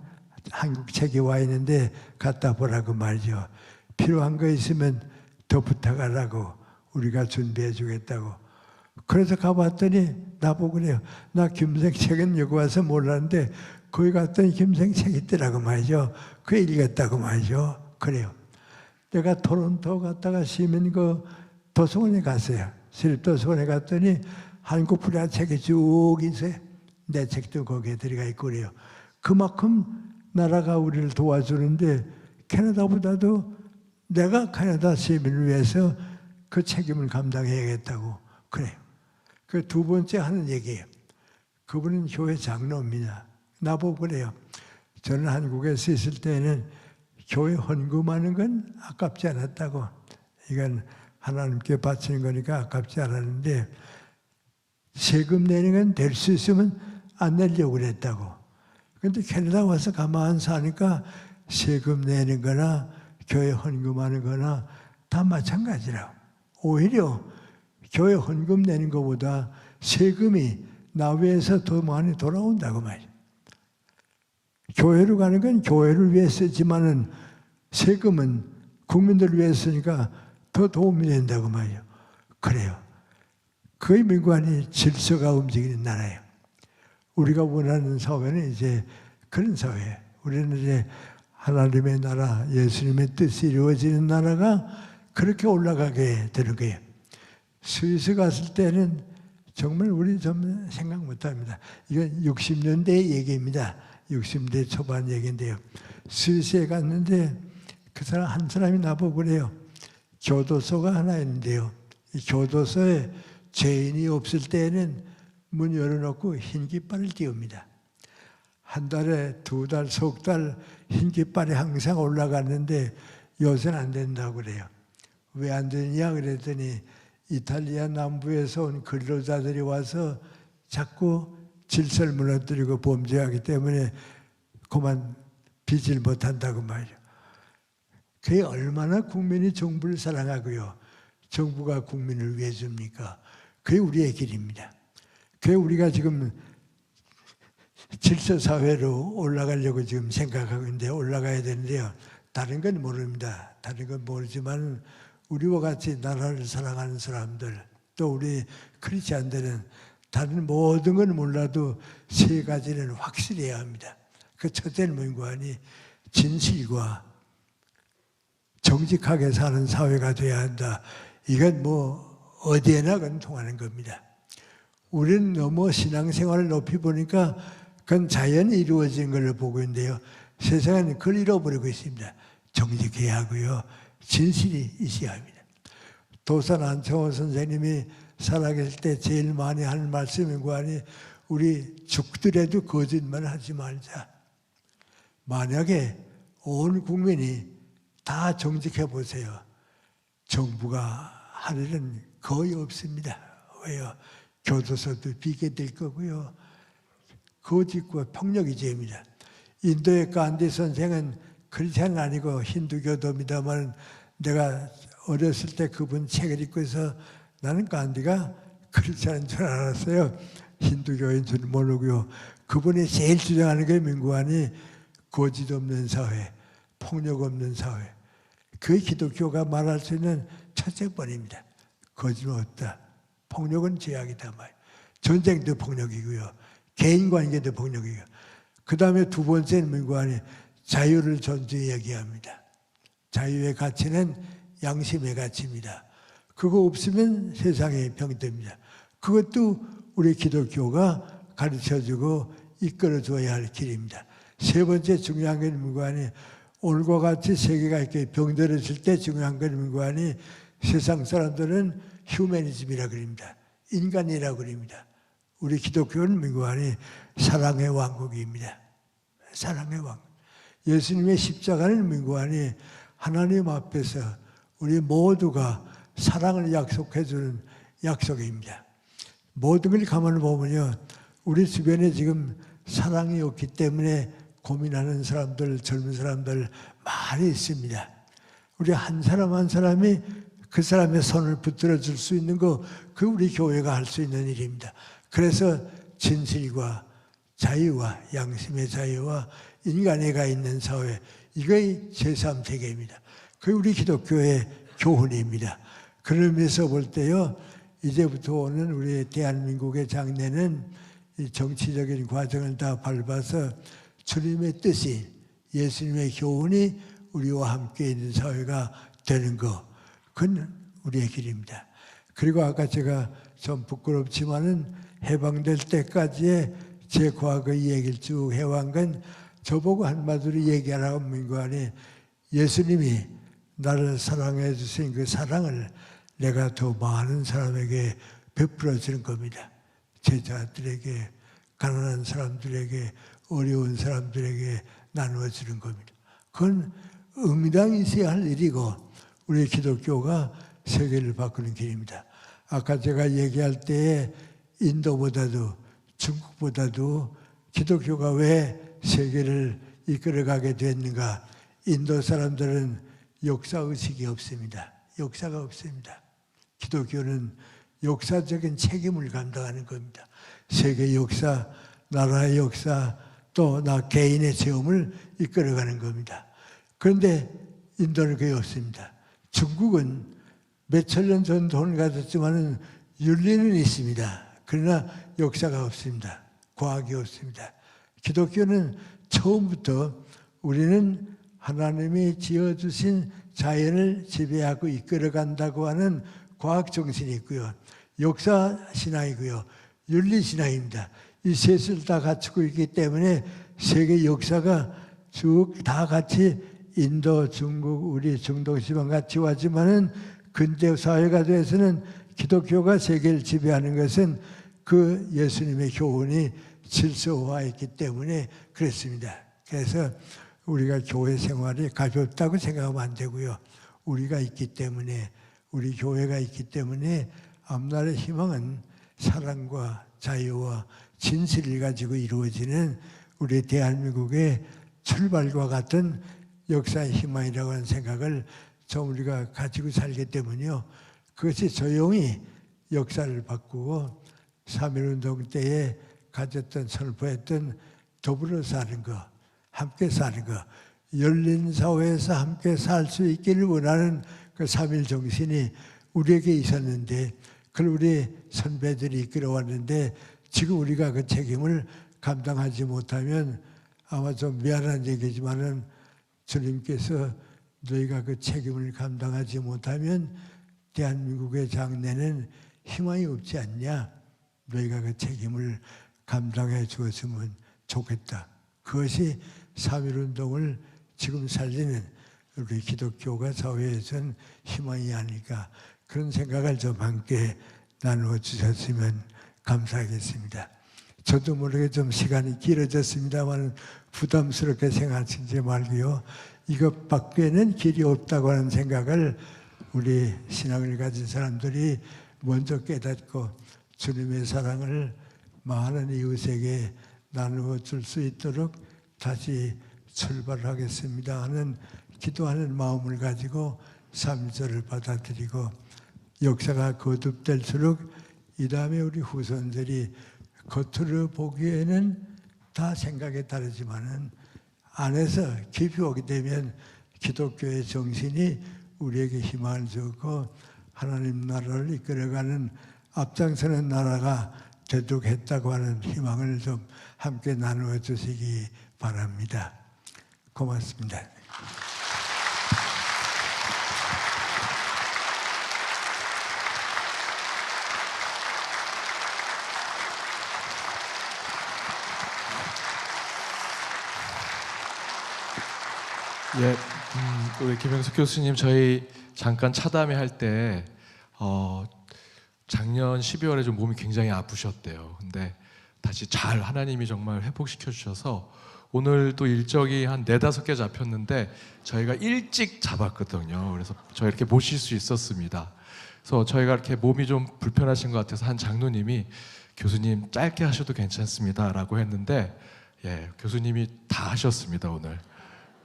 한국 책이 와 있는데 갖다 보라고 말이죠. 필요한 거 있으면 더 부탁하라고 우리가 준비해 주겠다고. 그래서 가봤더니 나보고 그래요. 나 김생 책은 여기 와서 몰랐는데 거기 갔더니 김생 책 있더라고 말이죠. 그 읽었다고 말이죠. 그래요. 내가 토론토 갔다가 시민 그 도서관에 갔어요. 시립도서관에 갔더니 한국 불야 책이 쭉 있어요. 내 책도 거기에 들어가 있고 그래요. 그만큼 나라가 우리를 도와주는데 캐나다보다도 내가 캐나다 시민을 위해서 그 책임을 감당해야겠다고 그래요. 그 두 번째 하는 얘기예요. 그분은 교회 장로입니다. 나보고 그래요. 저는 한국에서 있을 때는 교회 헌금하는 건 아깝지 않았다고. 이건 하나님께 바치는 거니까 아깝지 않았는데 세금 내는 건 될 수 있으면 안 내려고 그랬다고. 그런데 캐나다 와서 가만 사니까 세금 내는 거나 교회 헌금하는 거나 다 마찬가지라고. 오히려 교회 헌금 내는 것보다 세금이 나 위해서 더 많이 돌아온다고 말이에요. 교회로 가는 건 교회를 위해 쓰지만은 세금은 국민들을 위해 쓰니까 더 도움이 된다고 말이에요. 그래요. 그의 민관이 질서가 움직이는 나라예요. 우리가 원하는 사회는 이제 그런 사회예요. 우리는 이제 하나님의 나라, 예수님의 뜻이 이루어지는 나라가 그렇게 올라가게 되는 거예요. 스위스 갔을 때는 정말 우리 좀 생각 못합니다. 이건 60년대 얘기입니다. 60대 초반 얘기인데요. 스위스에 갔는데 그 사람 한 사람이 나보고 그래요. 교도소가 하나 있는데요. 이 교도소에 죄인이 없을 때는 문 열어놓고 흰 깃발을 띄웁니다. 한 달에 2달, 석 달 흰 깃발이 항상 올라갔는데 요새는 안 된다고 그래요. 왜 안 되냐 그랬더니 이탈리아 남부에서 온 근로자들이 와서 자꾸 질서를 무너뜨리고 범죄하기 때문에 그만 빚을 못한다고 말이죠. 그게 얼마나 국민이 정부를 사랑하고요. 정부가 국민을 위해 줍니까? 그게 우리의 길입니다. 그게 우리가 지금 질서사회로 올라가려고 지금 생각하고 있는데 올라가야 되는데요. 다른 건 모릅니다. 다른 건 모르지만 우리와 같이 나라를 사랑하는 사람들 또 우리 크리스찬들은 다른 모든 건 몰라도 세 가지는 확실히 해야 합니다. 그 첫째는 문관이 진실과 정직하게 사는 사회가 돼야 한다. 이건 뭐 어디에나 그건 통하는 겁니다. 우리는 너무 신앙생활을 높이 보니까 그건 자연히 이루어진 걸 보고 있는데요. 세상은 그걸 잃어버리고 있습니다. 정직해야 하고요. 진실이 있어야 합니다. 도산 안창호 선생님이 살아계실 때 제일 많이 하는 말씀인 거 아니 우리 죽더라도 거짓말 하지 말자. 만약에 온 국민이 다 정직해 보세요. 정부가 할 일은 거의 없습니다. 왜요? 교도소도 비게 될 거고요. 거짓과 폭력이 죄입니다. 인도의 간디 선생은 크리스찬은 아니고 힌두교도입니다만 내가 어렸을 때 그분 책을 읽고 해서 나는 간디가 크리스찬인 줄 알았어요. 힌두교인 줄 모르고요. 그분이 제일 주장하는 게 민구안이 거짓 없는 사회, 폭력 없는 사회. 그 기독교가 말할 수 있는 첫째 번입니다. 거짓은 없다. 폭력은 죄악이다 말. 전쟁도 폭력이고요. 개인 관계도 폭력이고요. 그 다음에 두 번째는 민구안이 자유를 존중히 얘기합니다. 자유의 가치는 양심의 가치입니다. 그거 없으면 세상이 병됩니다. 그것도 우리 기독교가 가르쳐주고 이끌어줘야 할 길입니다. 세 번째 중요한 건 민구안이 오늘과 같이 세계가 이렇게 병들어질 때 중요한 건 민구안이 세상 사람들은 휴머니즘이라고 그럽니다. 인간이라고 그럽니다. 우리 기독교는 민구안이 사랑의 왕국입니다. 사랑의 왕국. 예수님의 십자가는 민구안이 하나님 앞에서 우리 모두가 사랑을 약속해 주는 약속입니다. 모든 걸 가만히 보면요. 우리 주변에 지금 사랑이 없기 때문에 고민하는 사람들, 젊은 사람들 많이 있습니다. 우리 한 사람 한 사람이 그 사람의 손을 붙들어 줄 수 있는 거, 그 우리 교회가 할 수 있는 일입니다. 그래서 진실과 자유와 양심의 자유와 인간애가 있는 사회, 이게 제3세계입니다. 그게 우리 기독교의 교훈입니다. 그런 의미에서 볼 때요, 이제부터 오는 우리 대한민국의 장래는 이 정치적인 과정을 다 밟아서 주님의 뜻이, 예수님의 교훈이 우리와 함께 있는 사회가 되는 것, 그건 우리의 길입니다. 그리고 아까 제가 좀 부끄럽지만은 해방될 때까지의 제 과거의 얘기를 쭉 해온 건 저보고 한마디로 얘기하라고 한 거 아니, 예수님이 나를 사랑해 주신 그 사랑을 내가 더 많은 사람에게 베풀어 주는 겁니다. 제자들에게, 가난한 사람들에게, 어려운 사람들에게 나누어 주는 겁니다. 그건 응당 있어야 할 일이고 우리 기독교가 세계를 바꾸는 길입니다. 아까 제가 얘기할 때에 인도보다도 중국보다도 기독교가 왜 세계를 이끌어가게 됐는가? 인도 사람들은 역사의식이 없습니다. 역사가 없습니다. 기독교는 역사적인 책임을 감당하는 겁니다. 세계 역사, 나라의 역사, 또 나 개인의 체험을 이끌어가는 겁니다. 그런데 인도는 그게 없습니다. 중국은 몇천 년 전 돈을 가졌지만 윤리는 있습니다. 그러나 역사가 없습니다. 과학이 없습니다. 기독교는 처음부터 우리는 하나님이 지어주신 자연을 지배하고 이끌어간다고 하는 과학 정신이 있고요. 역사 신앙이고요. 윤리 신앙입니다. 이 셋을 다 갖추고 있기 때문에 세계 역사가 쭉 다 같이 인도, 중국, 우리 중동지방 같이 왔지만은 근대 사회가 돼서는 기독교가 세계를 지배하는 것은 그 예수님의 교훈이 질서화했기 때문에 그렇습니다. 그래서 우리가 교회 생활이 가볍다고 생각하면 안 되고요. 우리가 있기 때문에, 우리 교회가 있기 때문에 앞날의 희망은 사랑과 자유와 진실을 가지고 이루어지는 우리 대한민국의 출발과 같은 역사의 희망이라고 하는 생각을 좀 우리가 가지고 살기 때문에요. 그것이 조용히 역사를 바꾸고 3.1운동 때에 가졌던, 선포했던 더불어 사는 것, 함께 사는 것, 열린 사회에서 함께 살 수 있기를 원하는 그 3.1 정신이 우리에게 있었는데, 그걸 우리 선배들이 이끌어왔는데 지금 우리가 그 책임을 감당하지 못하면 아마 좀 미안한 얘기지만은 주님께서 너희가 그 책임을 감당하지 못하면 대한민국의 장래는 희망이 없지 않냐? 너희가 그 책임을 감당해 주었으면 좋겠다. 그것이 3.1운동을 지금 살리는 우리 기독교가 사회에선 희망이 아닐까, 그런 생각을 좀 함께 나누어 주셨으면 감사하겠습니다. 저도 모르게 좀 시간이 길어졌습니다만 부담스럽게 생각하지 말고요. 이것 밖에는 길이 없다고 하는 생각을 우리 신앙을 가진 사람들이 먼저 깨닫고 주님의 사랑을 많은 이웃에게 나누어 줄 수 있도록 다시 출발하겠습니다 하는 기도하는 마음을 가지고 3절을 받아들이고, 역사가 거듭될수록 이 다음에 우리 후손들이 겉으로 보기에는 다 생각이 다르지만은 안에서 깊이 오게 되면 기독교의 정신이 우리에게 희망을 주고 하나님 나라를 이끌어가는 앞장서는 나라가 되도록 했다고 하는 희망을 좀 함께 나누어 주시기 바랍니다. 고맙습니다. 예, 우리 김영석 교수님, 저희 잠깐 차담회 할 때 작년 12월에 좀 몸이 굉장히 아프셨대요. 근데 다시 잘 하나님이 정말 회복시켜 주셔서 오늘 또 일정이 한 4-5개 잡혔는데 저희가 일찍 잡았거든요. 그래서 저희 이렇게 모실 수 있었습니다. 그래서 저희가 이렇게 몸이 좀 불편하신 것 같아서 한 장로님이 교수님 짧게 하셔도 괜찮습니다 라고 했는데, 예, 교수님이 다 하셨습니다 오늘.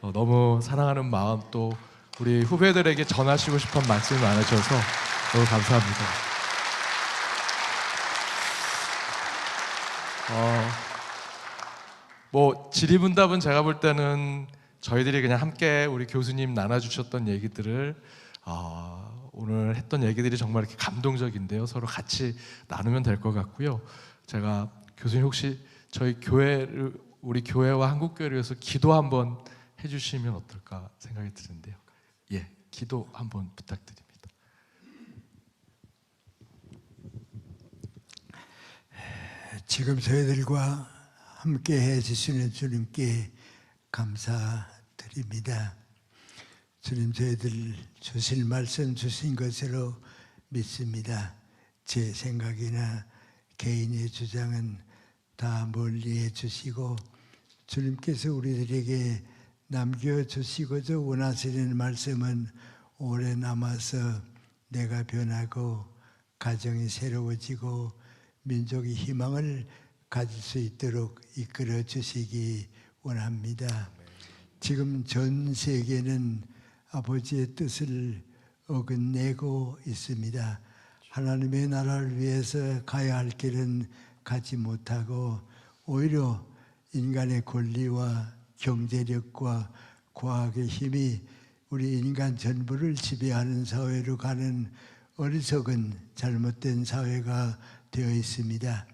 너무 사랑하는 마음 또 우리 후배들에게 전하시고 싶은 말씀이 많으셔서 너무 감사합니다. 뭐 질의응답은 제가 볼 때는 저희들이 그냥 함께 우리 교수님 나눠주셨던 얘기들을 오늘 했던 얘기들이 정말 이렇게 감동적인데요. 서로 같이 나누면 될 것 같고요. 제가 교수님 혹시 저희 교회를 우리 교회와 한국교회를 위해서 기도 한번 해주시면 어떨까 생각이 드는데요. 예, 기도 한번 부탁드립니다. 지금 저희들과 함께 해주시는 주님께 감사드립니다. 주님, 저희들 주실 말씀 주신 것으로 믿습니다. 제 생각이나 개인의 주장은 다 멀리해 주시고 주님께서 우리들에게 남겨주시고자 원하시는 말씀은 오래 남아서 내가 변하고 가정이 새로워지고 민족이 희망을 가질 수 있도록 이끌어 주시기 원합니다. 지금 전 세계는 아버지의 뜻을 어긋내고 있습니다. 하나님의 나라를 위해서 가야 할 길은 가지 못하고 오히려 인간의 권리와 경제력과 과학의 힘이 우리 인간 전부를 지배하는 사회로 가는 어리석은 잘못된 사회가 되어 있습니다.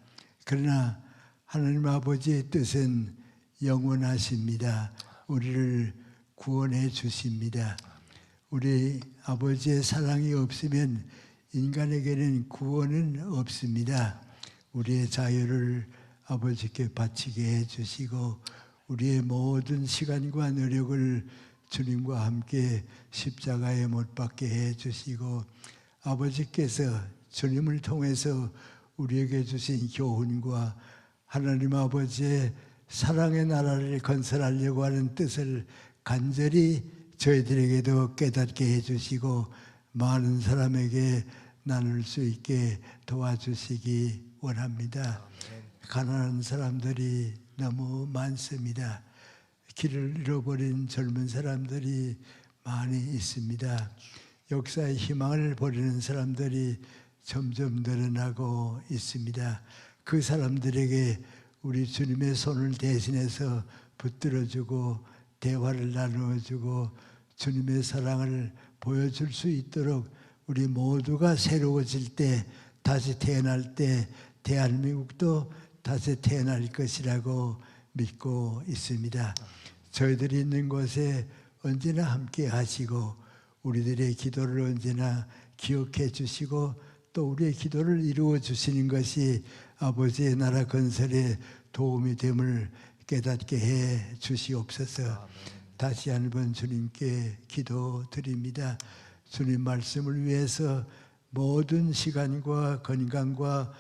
그러나 하나님 아버지의 뜻은 영원하십니다. 우리를 구원해 주십니다. 우리 아버지의 사랑이 없으면 인간에게는 구원은 없습니다. 우리의 자유를 아버지께 바치게 해 주시고 우리의 모든 시간과 노력을 주님과 함께 십자가에 못 박게 해 주시고 아버지께서 주님을 통해서 우리에게 주신 교훈과 하나님 아버지의 사랑의 나라를 건설하려고 하는 뜻을 간절히 저희들에게도 깨닫게 해주시고 많은 사람에게 나눌 수 있게 도와주시기 원합니다. 가난한 사람들이 너무 많습니다. 길을 잃어버린 젊은 사람들이 많이 있습니다. 역사의 희망을 버리는 사람들이 점점 늘어나고 있습니다. 그 사람들에게 우리 주님의 손을 대신해서 붙들어주고 대화를 나누어주고 주님의 사랑을 보여줄 수 있도록 우리 모두가 새로워질 때 다시 태어날 때 대한민국도 다시 태어날 것이라고 믿고 있습니다. 저희들이 있는 곳에 언제나 함께 하시고 우리들의 기도를 언제나 기억해 주시고 또 우리의 기도를 이루어 주시는 것이 아버지의 나라 건설에 도움이 됨을 깨닫게 해 주시옵소서. 다시 한번 주님께 기도드립니다. 주님 말씀을 위해서 모든 시간과 건강과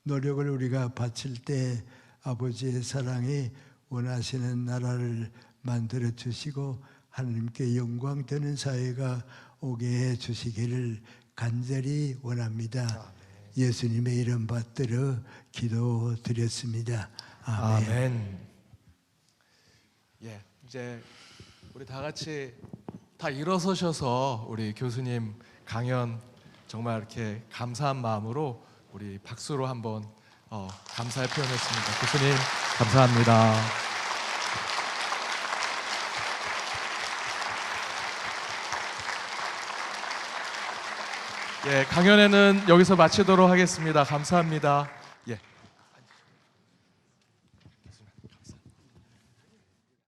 노력을 우리가 바칠 때 아버지의 사랑이 원하시는 나라를 만들어 주시고 하나님께 영광 되는 사회가 오게 해 주시기를 간절히 원합니다. 예수님의 이름 받들어 기도드렸습니다. 아멘. 아멘. 예, 이제 우리 다 같이 다 일어서셔서 우리 교수님 강연 정말 이렇게 감사한 마음으로 우리 박수로 한번 감사의 표현했습니다. 교수님 감사합니다. 예, 강연회는 여기서 마치도록 하겠습니다. 감사합니다.